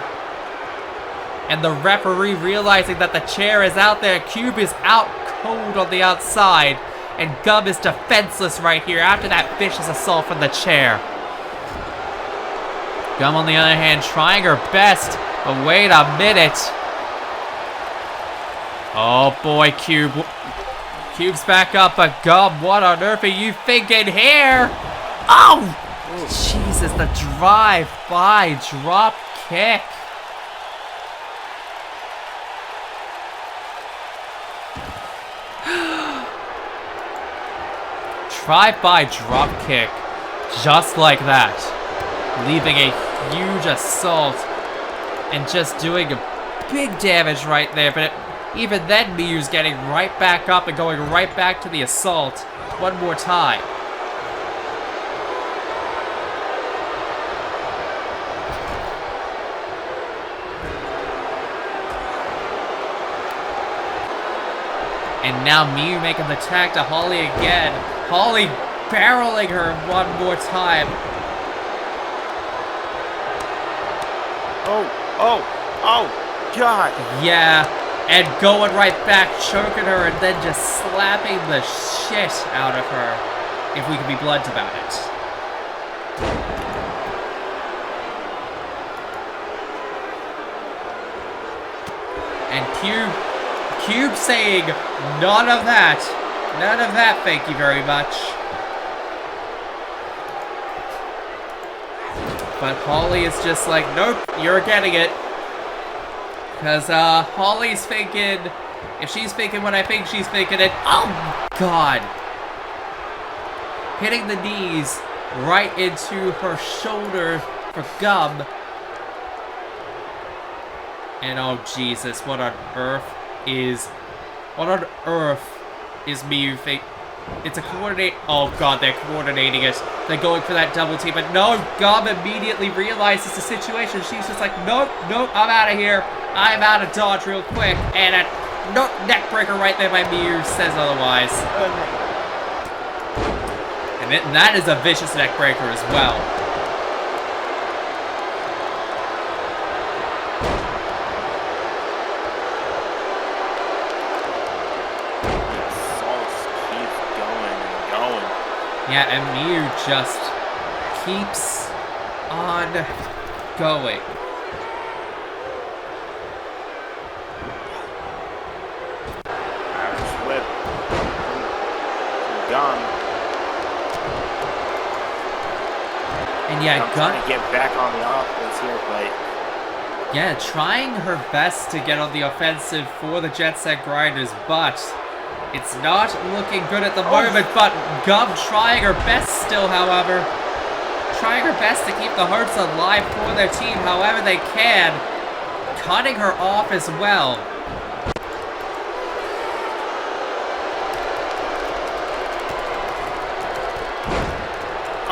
And the referee realizing that the chair is out there. Cube is out cold on the outside. And Gum is defenseless right here after that vicious assault from the chair. Gum on the other hand trying her best. But wait a minute. Oh boy, Cube. Cube's back up, but Gum, what on earth are you thinking here? Oh! Jesus, the drive-by drop kick. Drive-by drop kick. Just like that. Leaving a huge assault. And just doing a big damage right there. But even then, Miyu's getting right back up and going right back to the assault one more time. And now Miu making the tag to Holly again. Holly barreling her one more time. Oh, God. Yeah, and going right back, choking her, and then just slapping the shit out of her, if we can be blunt about it. And Cube saying, none of that, thank you very much. But Holly is just like, nope, you're getting it. Because Holly's thinking, if she's thinking what I think she's thinking, it, oh God. Hitting the knees right into her shoulder for Gum. And oh Jesus, what on earth is Miu think? It's a coordinate. Oh God, they're coordinating it. They're going for that double team, but no, Gum immediately realizes the situation. She's just like, nope, I'm out of here. I'm out of dodge real quick. And a nope, neck breaker right there by Miu says otherwise. And that is a vicious neck breaker as well. Yeah, and Miu just keeps on going. Irish whip. Gun. And yeah, I'm trying to get back on the offense here, but yeah, trying her best to get on the offensive for the Jet Set Grinders, but it's not looking good at the moment. But Gum trying her best still, however. Trying her best to keep the hopes alive for their team however they can. Cutting her off as well.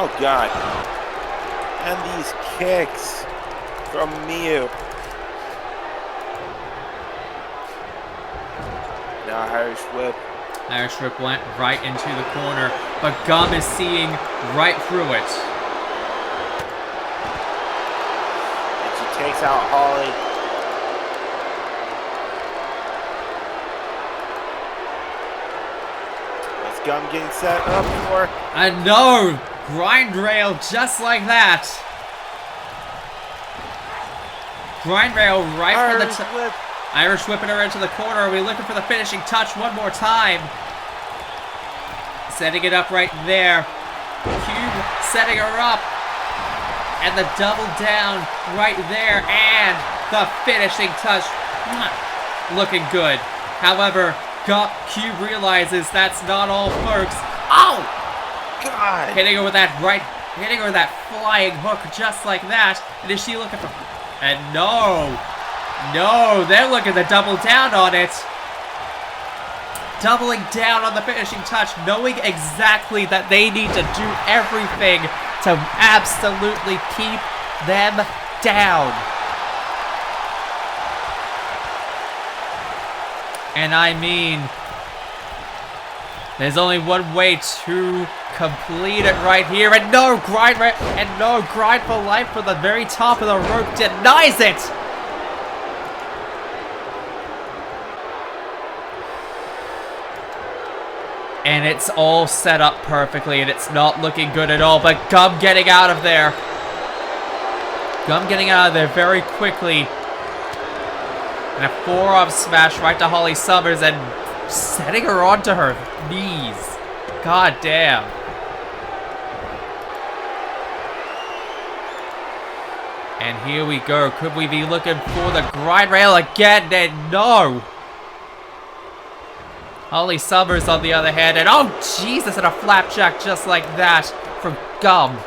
oh God. And these kicks from Miu. Now Irish whip. Irish whip went right into the corner, but Gum is seeing right through it. And she takes out Holly. That's Gum getting set up for. And no! Grind rail just like that. Grind rail right for the whip. Irish whipping her into the corner. Are we looking for the finishing touch one more time? Setting it up right there. Cube setting her up. And the double down right there. And the finishing touch. Looking good. However, Cube realizes that's not all, folks. Oh! God! Hitting her with that flying hook just like that. And is she looking for... And no! No, they're looking to double down on it. Doubling down on the finishing touch, knowing exactly that they need to do everything to absolutely keep them down. And I mean, there's only one way to complete it right here. And no, grind for life from the very top of the rope denies it. And it's all set up perfectly, and it's not looking good at all. But Gum getting out of there. Gum getting out of there very quickly. And a forearm smash right to Holly Summers and setting her onto her knees. God damn. And here we go. Could we be looking for the grind rail again? And no. Holly Summers, on the other hand, and oh Jesus, and a flapjack just like that from Gum.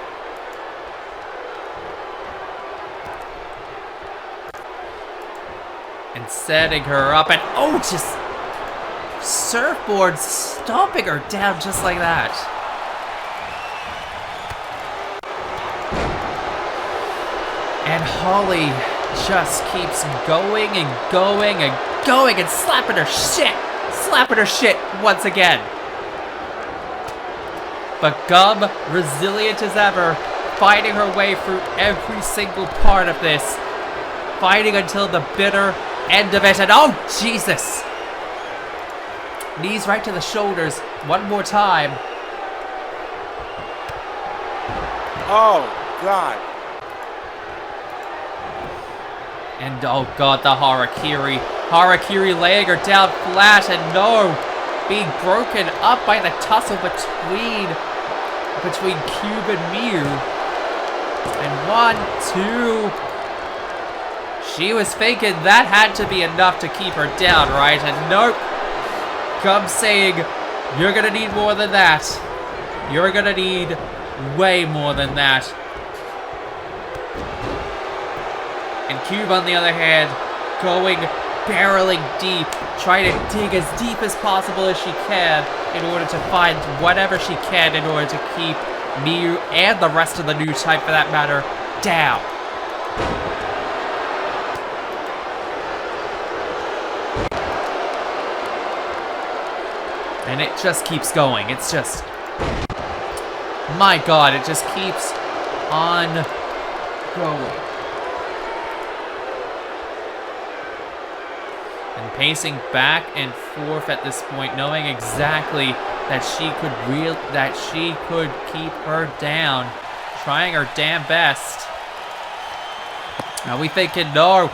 And setting her up, and oh, just surfboard stomping her down just like that. And Holly just keeps going and going and going and slapping her shit. slapping her shit once again. But Gum, resilient as ever, fighting her way through every single part of this. Fighting until the bitter end of it. And oh, Jesus! Knees right to the shoulders. One more time. Oh, God. And oh god, the Harakiri. Harakiri laying her down flat, and no! Being broken up by the tussle between Cube and Mew. And 1, 2. She was thinking that had to be enough to keep her down, right? And nope. Gum saying, you're gonna need more than that. You're gonna need way more than that. And Cube, on the other hand, going barreling deep, trying to dig as deep as possible as she can in order to find whatever she can in order to keep Mew and the rest of the new type, for that matter, down. And it just keeps going. It's just... my god, it just keeps on going. And pacing back and forth at this point, knowing exactly that she could keep her down, trying her damn best. Now we thinking, no,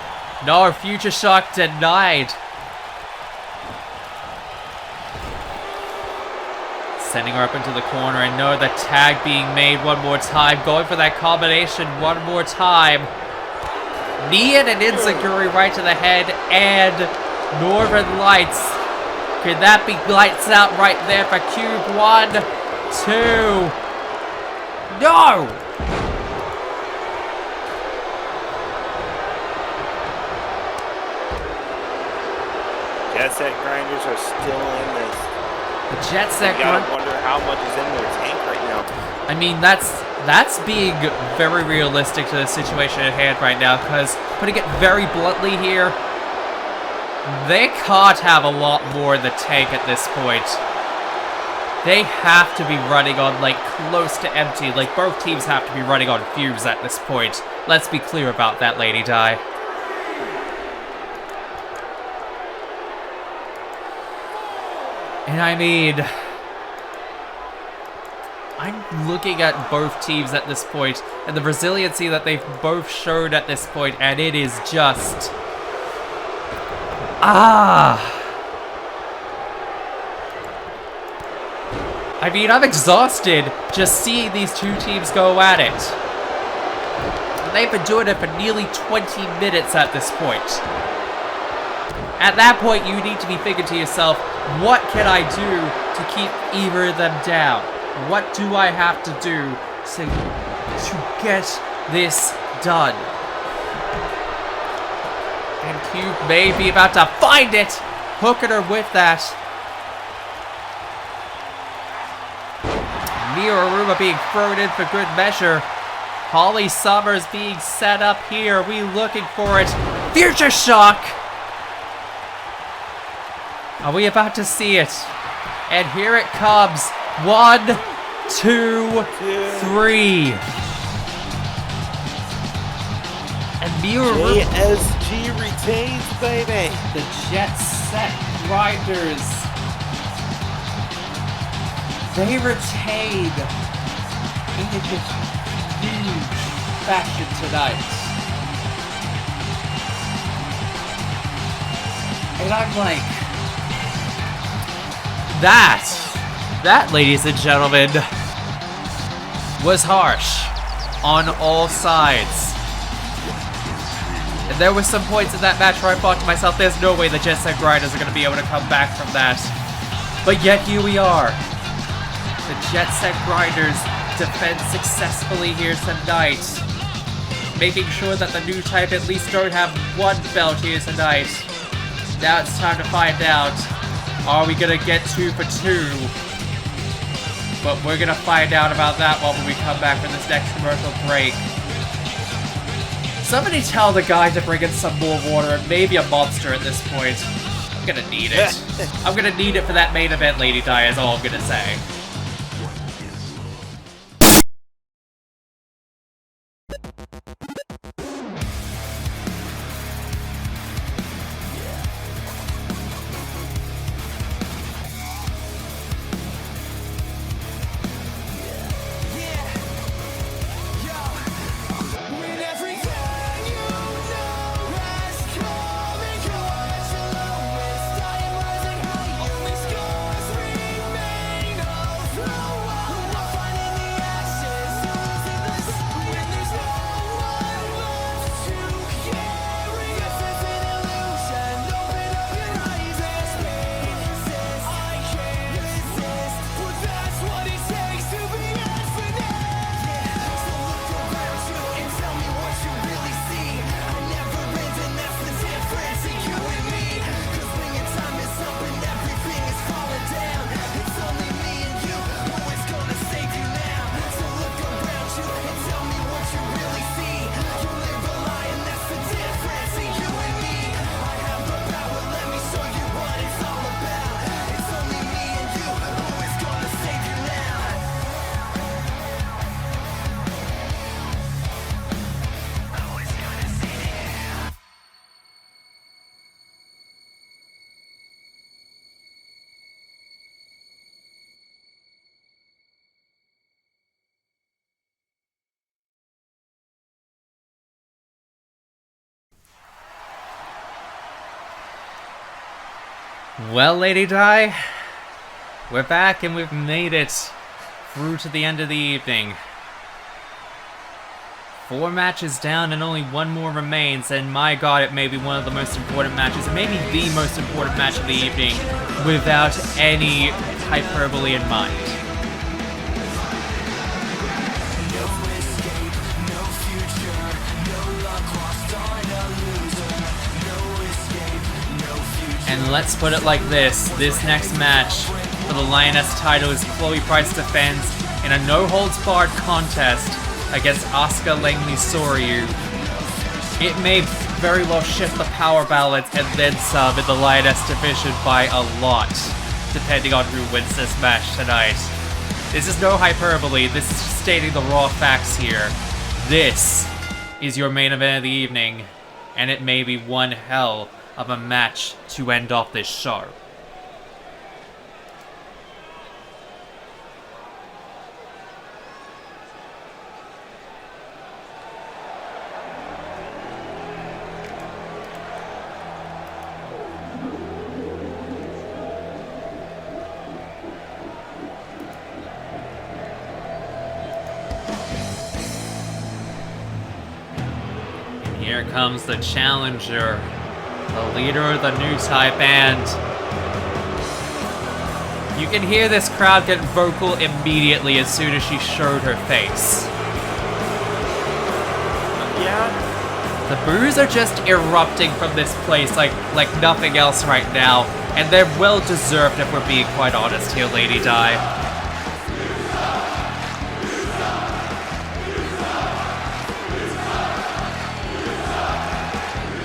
Future Shock denied. Sending her up into the corner, and no, the tag being made one more time, going for that combination one more time. Knee and an Enziguri right to the head, and Northern Lights. Could that be lights out right there for Cube? 1, 2. No! Jet Set Grinders are still in this. The Jet Set You gotta wonder how much is in their tank right now. I mean, that's being very realistic to the situation at hand right now, because putting it very bluntly here, they can't have a lot more in the tank at this point. They have to be running on, like, close to empty. Like, both teams have to be running on fumes at this point. Let's be clear about that, Lady Di. And I mean, I'm looking at both teams at this point, and the resiliency that they've both showed at this point, and it is just... I mean, I'm exhausted just seeing these two teams go at it. And they've been doing it for nearly 20 minutes at this point. At that point, you need to be thinking to yourself, what can I do to keep either of them down? What do I have to do to get this done? And Cube may be about to find it! Hooking her with that. Miaruma being thrown in for good measure. Holly Summers being set up here. Are we looking for it? Future Shock! Are we about to see it? And here it comes. 1, 2, 3. And Miaruma... JSG retains, baby. The Jet Set Grinders. They retain in a huge fashion tonight. And I'm like, that, ladies and gentlemen, was harsh on all sides. And there were some points in that match where I thought to myself, there's no way the Jet Set Grinders are going to be able to come back from that. But yet here we are. The Jet Set Grinders defend successfully here tonight. Making sure that the new type at least don't have one belt here tonight. Now it's time to find out. Are we going to get 2 for 2? But we're going to find out about that while we come back from this next commercial break. Somebody tell the guy to bring in some more water and maybe a monster at this point. gonna need it. I'm gonna need it for that main event, Lady Di, is all I'm gonna say. Well, Lady Di, we're back and we've made it through to the end of the evening. 4 matches down and only 1 more remains, and my god, it may be one of the most important matches, maybe the most important match of the evening, without any hyperbole in mind. And let's put it like this next match for the Lioness title is Chloe Price defends in a no-holds-barred contest against Asuka Langley Soryu. It may very well shift the power balance and then some in the Lioness division by a lot, depending on who wins this match tonight. This is no hyperbole, this is just stating the raw facts here. This is your main event of the evening, and it may be one hell of a match to end off this show. And here comes the challenger, the leader of the new type, and you can hear this crowd get vocal immediately as soon as she showed her face. Yeah. The boos are just erupting from this place like nothing else right now, and they're well deserved if we're being quite honest here, Lady Di.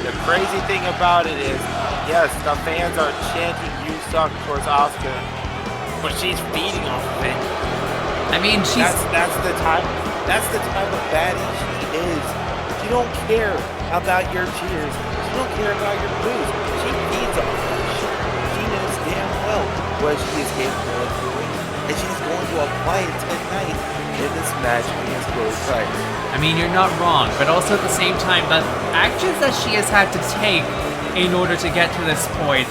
The crazy thing about it is, yes, the fans are chanting "You suck" towards Asuka, but she's feeding off of it. I mean, that's the type of baddie she is. She don't care about your cheers. She don't care about your boos. She feeds off of it. She knows damn well what she is capable of doing, and she's going to apply it tonight in this match against Chloe Price. I mean, you're not wrong, but also at the same time, the actions that she has had to take in order to get to this point,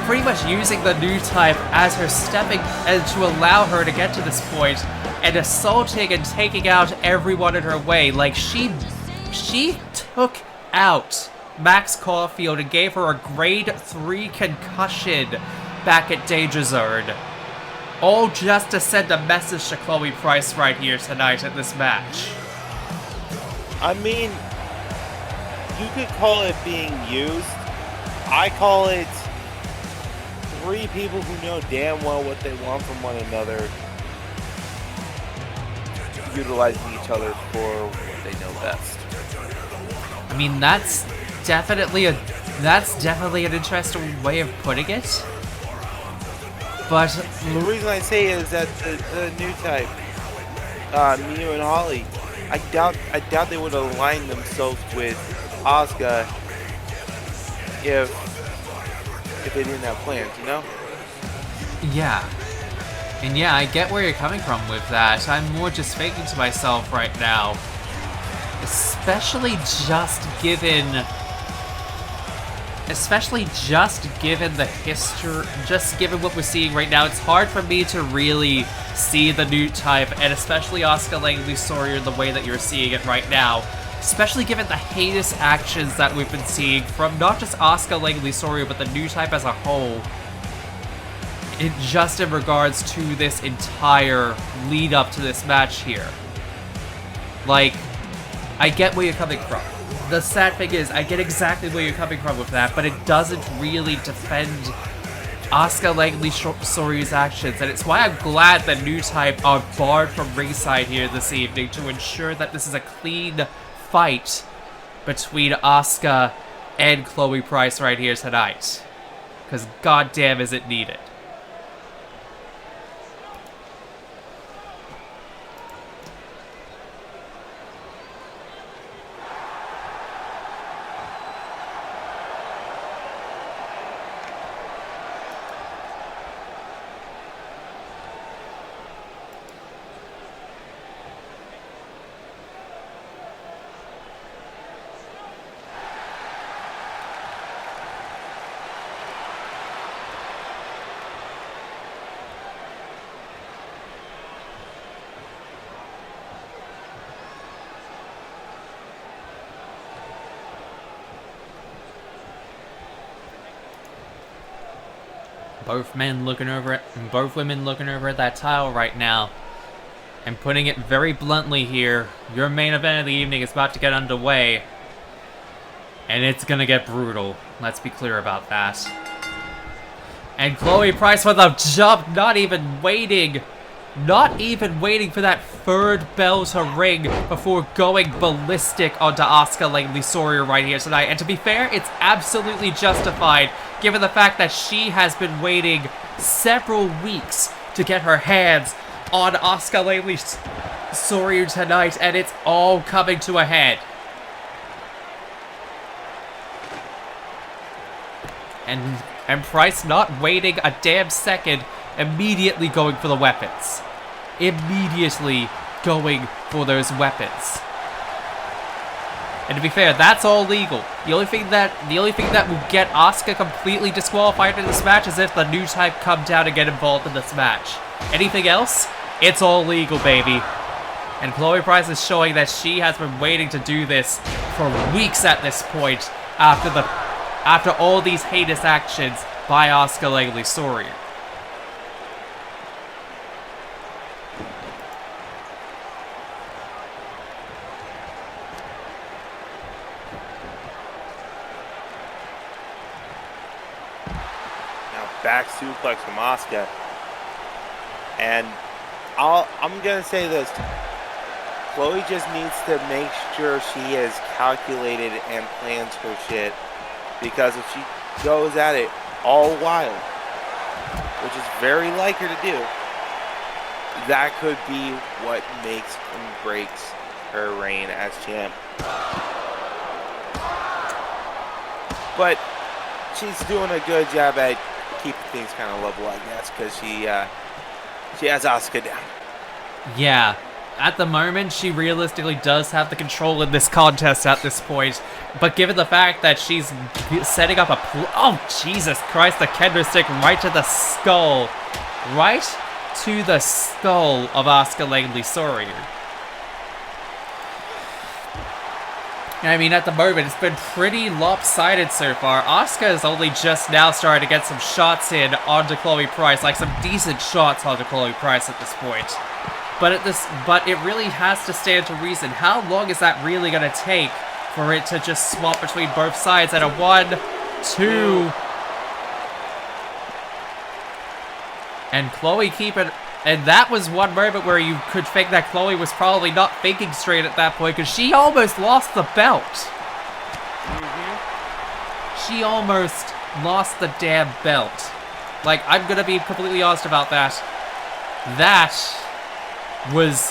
pretty much using the new type as her stepping, to allow her to get to this point, and assaulting and taking out everyone in her way. Like, she took out Max Caulfield and gave her a grade 3 concussion back at Danger Zone. All just to send a message to Chloe Price right here tonight at this match. I mean, you could call it being used. I call it 3 people who know damn well what they want from one another, utilizing each other for what they know best. I mean, that's definitely a That's definitely an interesting way of putting it. But The reason I say is that the new type, Miu and Holly, I doubt they would align themselves with Asuka if they didn't have plans, you know? yeah. And yeah, I get where you're coming from with that. I'm more just thinking to myself right now, especially just given the history, just given what we're seeing right now, it's hard for me to really see the new type, and especially Asuka Langley Sawyer the way that you're seeing it right now. Especially given the heinous actions that we've been seeing from not just Asuka Langley Sawyer, but the new type as a whole. Just in regards to this entire lead up to this match here. Like, I get where you're coming from. The sad thing is, I get exactly where you're coming from with that, but it doesn't really defend Asuka Langley Sawyer's actions, and it's why I'm glad the new type are barred from ringside here this evening to ensure that this is a clean fight between Asuka and Chloe Price right here tonight. Because goddamn is it needed. Both women looking over at that tile right now. And putting it very bluntly here, your main event of the evening is about to get underway. And it's gonna get brutal. Let's be clear about that. And Chloe Price with a jump, not even waiting for that third bell to ring before going ballistic onto Asuka Langley Sawyer right here tonight. And to be fair, it's absolutely justified, given the fact that she has been waiting several weeks to get her hands on Asuka Langley Sawyer tonight, and it's all coming to a head. And Price not waiting a damn second, immediately going for the weapons. Immediately going for those weapons. And to be fair, that's all legal. The only thing that will get Asuka completely disqualified in this match is if the new type come down and get involved in this match. Anything else, it's all legal, baby. And Chloe Price is showing that she has been waiting to do this for weeks at this point after all these heinous actions by Asuka Langley Sawyer. Back suplex from Asuka, and I'm gonna say this: Chloe just needs to make sure she has calculated and plans her shit, because if she goes at it all wild, which is very like her to do, that could be what makes and breaks her reign as champ. But she's doing a good job at keeping things kind of level, I guess, because she has Asuka down. Yeah, at the moment, she realistically does have the control in this contest at this point. But given the fact that she's setting up oh, Jesus Christ, the kendo stick right to the skull. Right to the skull of Asuka Langley Sawyer. I mean, at the moment, it's been pretty lopsided so far. Asuka is only just now starting to get some shots in onto Chloe Price, like some decent shots onto Chloe Price at this point. But it really has to stand to reason. How long is that really going to take for it to just swap between both sides at a 1, 2, and Chloe keep it. And that was one moment where you could think that Chloe was probably not thinking straight at that point, because she almost lost the belt. She almost lost the damn belt. Like, I'm gonna be completely honest about that. That was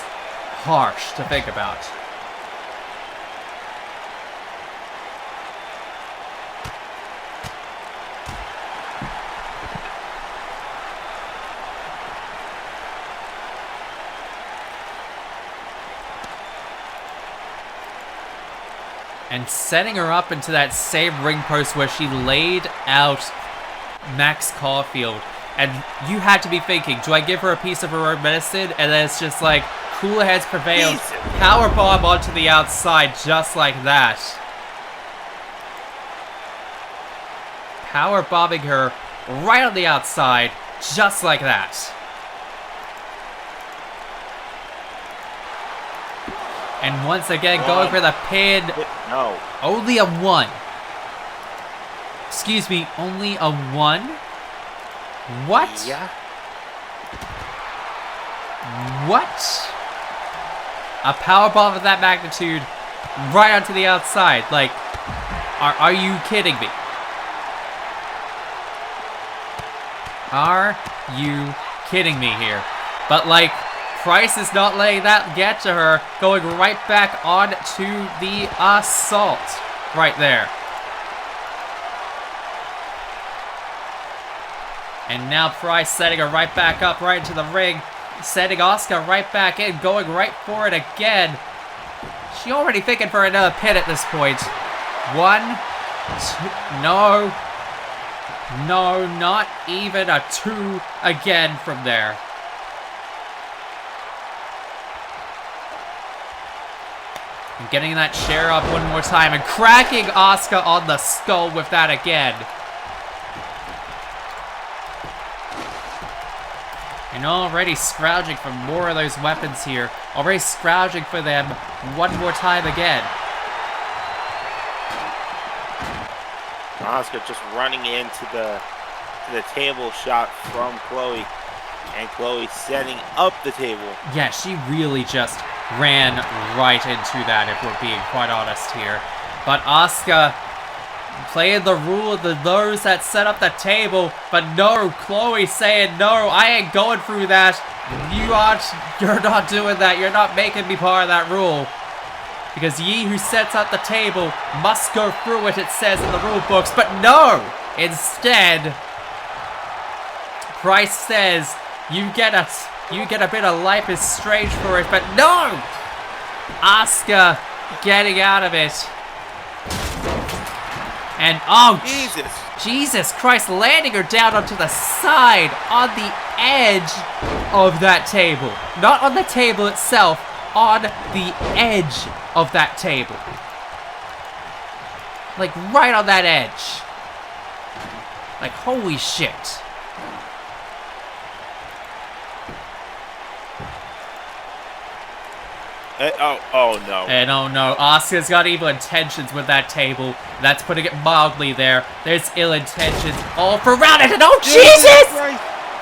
harsh to think about. And setting her up into that same ring post where she laid out Max Caulfield. And you had to be thinking, do I give her a piece of her own medicine? And then it's just like, cooler heads prevailed. Powerbomb onto the outside just like that. Powerbombing her right on the outside just like that. And once again, going for the pin. No. Only a 1. Excuse me, only a 1? What? Yeah. What? A powerbomb of that magnitude right onto the outside. Like, are you kidding me? Are you kidding me here? But like, Price is not letting that get to her, going right back on to the assault right there. And now Price setting her right back up, right into the ring, setting Asuka right back in, going right for it again. She already thinking for another pin at this point. 1, 2, no. No, not even a 2 again from there. And getting that chair up one more time and cracking Asuka on the skull with that again. And already scrounging for more of those weapons here. Already scrounging for them one more time again. Asuka just running into the table shot from Chloe. And Chloe setting up the table. Yeah, she really just ran right into that, if we're being quite honest here. But Asuka playing the rule of those that set up the table, but no, Chloe saying, no, I ain't going through that. You're not doing that. You're not making me part of that rule. Because ye who sets up the table must go through it, it says in the rule books. But no! Instead, Price says, you get a bit of life is strange for it, but no! Asuka getting out of it. And oh, Jesus Christ, landing her down onto the side, on the edge of that table. Not on the table itself, on the edge of that table. Like right on that edge. Like holy shit. Oh no. And oh no, Asuka's got evil intentions with that table. That's putting it mildly there. There's ill intentions all around it, and oh Jesus!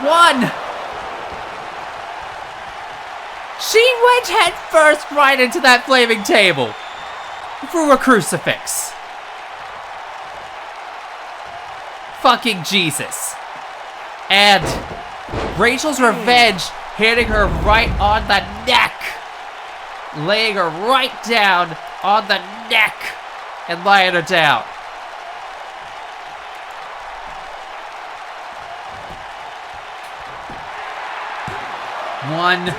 1! She went head first right into that flaming table. Through a crucifix. Fucking Jesus. And Rachel's Revenge hitting her right on the neck. Laying her right down on the neck and laying her down. One,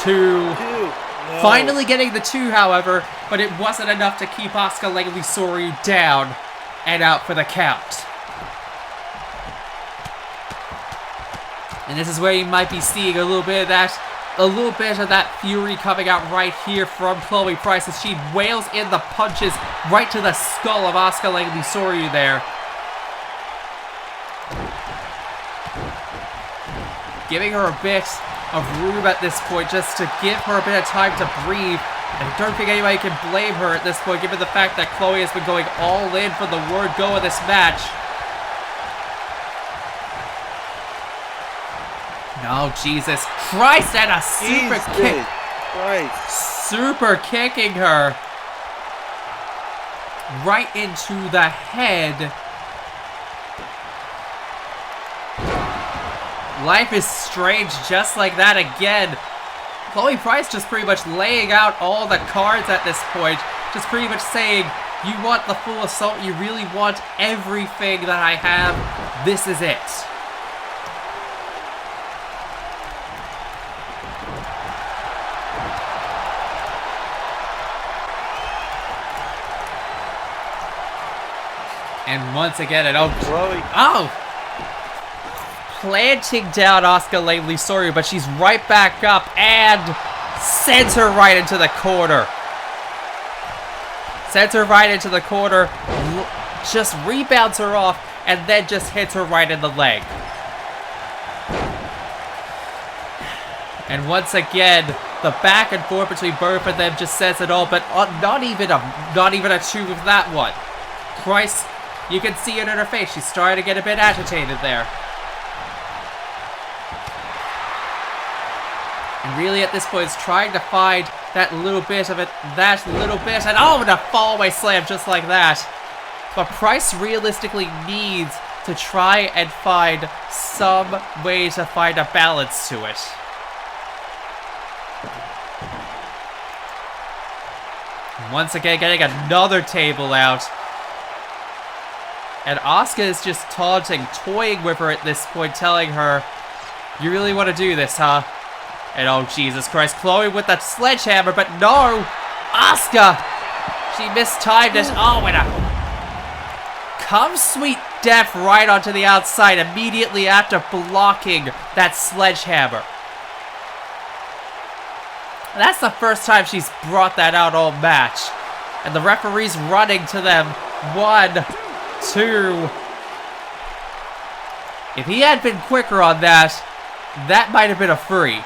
two. No. Finally getting the 2, however, but it wasn't enough to keep Asuka Langley Soryu down and out for the count. And this is where you might be seeing a little bit of that fury coming out right here from Chloe Price as she wails in the punches right to the skull of Asuka Langley Soryu there. Giving her a bit of room at this point just to give her a bit of time to breathe. And I don't think anybody can blame her at this point given the fact that Chloe has been going all in from the word go of this match. No, Jesus Christ, and a super kick. Super kicking her right into the head Life is strange just like that again. Chloe Price just pretty much laying out all the cards at this point. Just pretty much saying, you want the full assault, you really want everything that I have, this is it. And once again, planting down Asuka lately, sorry, but she's right back up and sends her right into the corner. Sends her right into the corner, just rebounds her off, and then just hits her right in the leg. And once again, the back and forth between both of them just says it all, but not even a two with that one. Price, you can see it in her face. She's starting to get a bit agitated there. And really at this point is trying to find that little bit, and a fallaway slam just like that. But Price realistically needs to try and find some way to find a balance to it. And once again, getting another table out. And Asuka is just taunting, toying with her at this point, telling her, you really want to do this, huh? And oh, Jesus Christ, Chloe with that sledgehammer, but no! Asuka! She mistimed it. Oh, and a come sweet death right onto the outside immediately after blocking that sledgehammer. And that's the first time she's brought that out all match. And the referee's running to them. 1, 2. If he had been quicker on that, that might have been a free.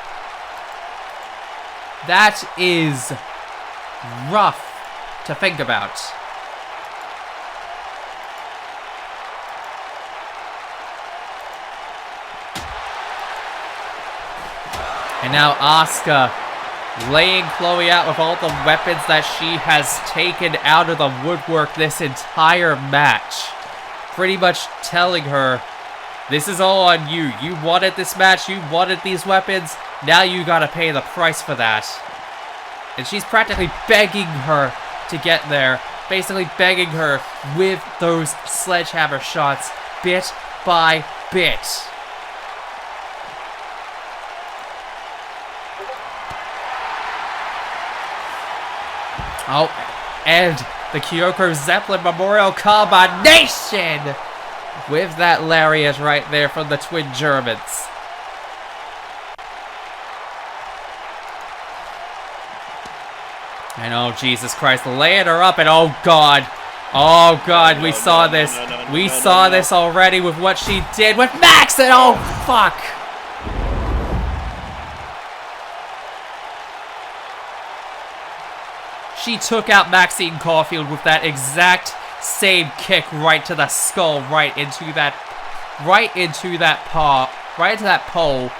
That is rough to think about. And now Asuka laying Chloe out with all the weapons that she has taken out of the woodwork this entire match. Pretty much telling her, this is all on you. You wanted this match, you wanted these weapons, now you gotta pay the price for that. And she's practically begging her to get there. Basically begging her with those sledgehammer shots, bit by bit. Oh, and the Kyoko Zeppelin Memorial combination with that lariat right there from the Twin Germans. And oh, Jesus Christ, laying her up, and oh God, we saw this. We saw this already with what she did with Max, and oh, fuck. She took out Maxine Caulfield with that exact same kick right to the skull, right into that pole.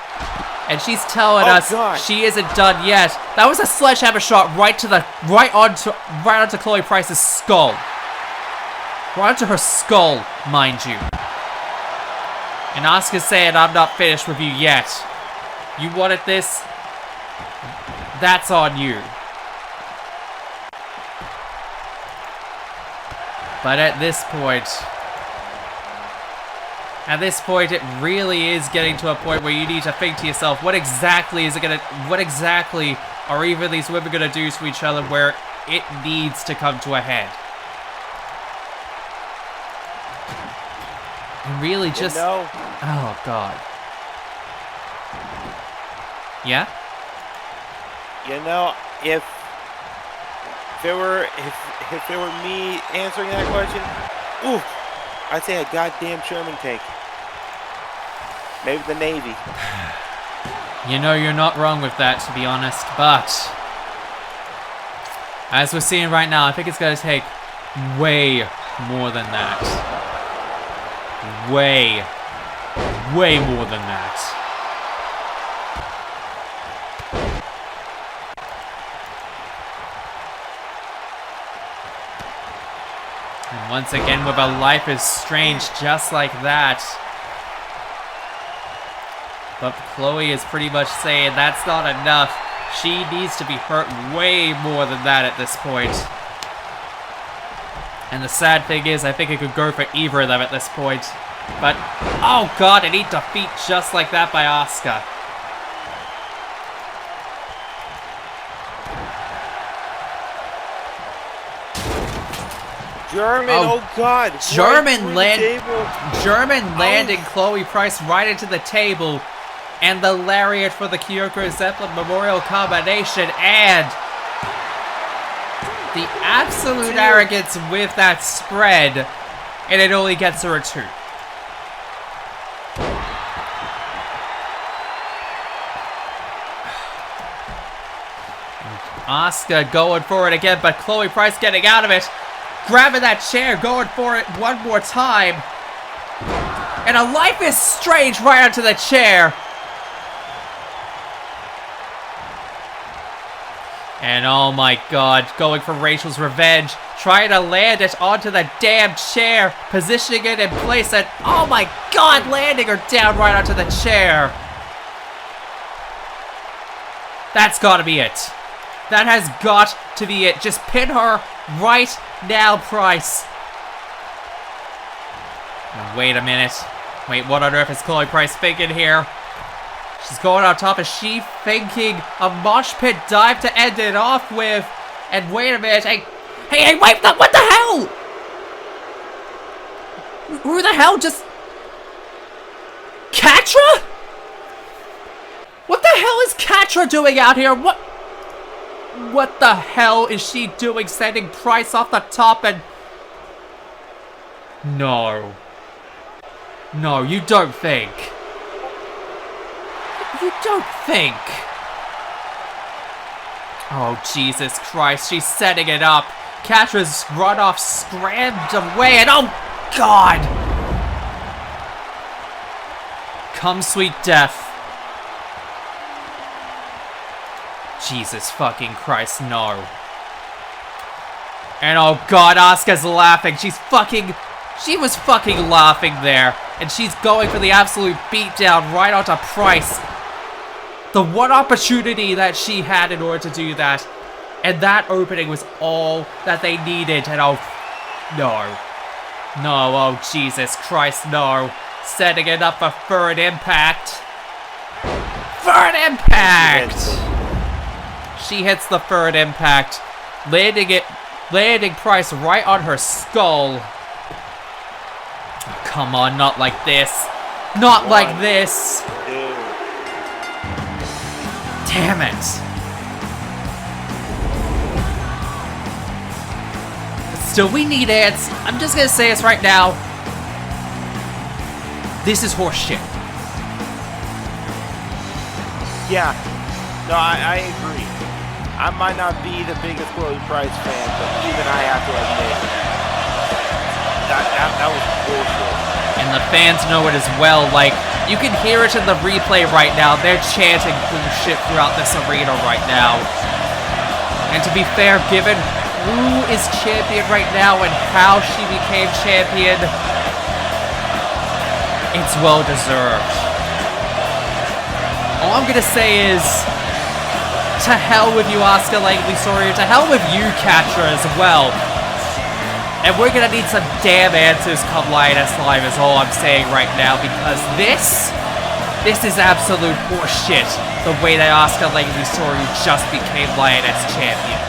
And she's telling us she isn't done yet. That was a sledgehammer shot right onto Chloe Price's skull. Right onto her skull, mind you. And Asuka's saying, I'm not finished with you yet. You wanted this? That's on you. But at this point, it really is getting to a point where you need to think to yourself, what exactly are either of these women gonna do to each other where it needs to come to a head? And really just... Oh, God. Yeah? You know, if it were me answering that question, ooh, I'd say a goddamn Sherman tank. Maybe the Navy. You know, you're not wrong with that, to be honest, but as we're seeing right now, I think it's going to take way more than that. Way more than that. And once again, with a life is strange just like that. But Chloe is pretty much saying that's not enough. She needs to be hurt way more than that at this point. And the sad thing is, I think it could go for either of them at this point. But, oh god, a neat defeat just like that by Asuka. German, oh god. German landing Chloe Price right into the table. And the lariat for the Kyoko Zeppelin Memorial combination. And the absolute arrogance with that spread. And it only gets her a 2. Asuka going for it again, but Chloe Price getting out of it. Grabbing that chair, going for it one more time. And a Life is Strange right onto the chair. And oh my god, going for Rachel's revenge. Trying to land it onto the damn chair. Positioning it in place and oh my god, landing her down right onto the chair. That's gotta be it. That has got to be it. Just pin her right now, Price. Now, wait a minute. Wait, what on earth is Chloe Price thinking here? She's going on top. Is she thinking a mosh pit dive to end it off with? And wait a minute. Hey, wait, what the hell? Who the hell just... Katra? What the hell is Katra doing out here? What the hell is she doing, sending Price off the top and... No. No, you don't think. You don't think. Oh, Jesus Christ, she's setting it up. Katra's run off, scrammed away, and oh, God! Come, sweet death. Jesus fucking Christ, no. And oh god, Asuka's laughing. She was fucking laughing there. And she's going for the absolute beatdown right onto Price. The one opportunity that she had in order to do that. And that opening was all that they needed. And oh, no. No, oh Jesus Christ, no. Setting it up for third impact. Third impact! She hits the third impact, landing Price right on her skull. Come on, not like this. Not like this. Damn it. Still, we need it. I'm just gonna say this right now. This is horseshit. Yeah. No, I agree. I might not be the biggest Chloe Price fan, but even I have to admit that was bullshit. And the fans know it as well. Like, you can hear it in the replay right now. They're chanting bullshit throughout this arena right now. And to be fair, given who is champion right now and how she became champion, it's well deserved. All I'm gonna say is, to hell with you, Asuka Langley Sawyer. To hell with you, Katra, as well. And we're gonna need some damn answers come Lioness Live is all I'm saying right now, because this is absolute horseshit, the way that Asuka Langley Sawyer just became Lioness champion.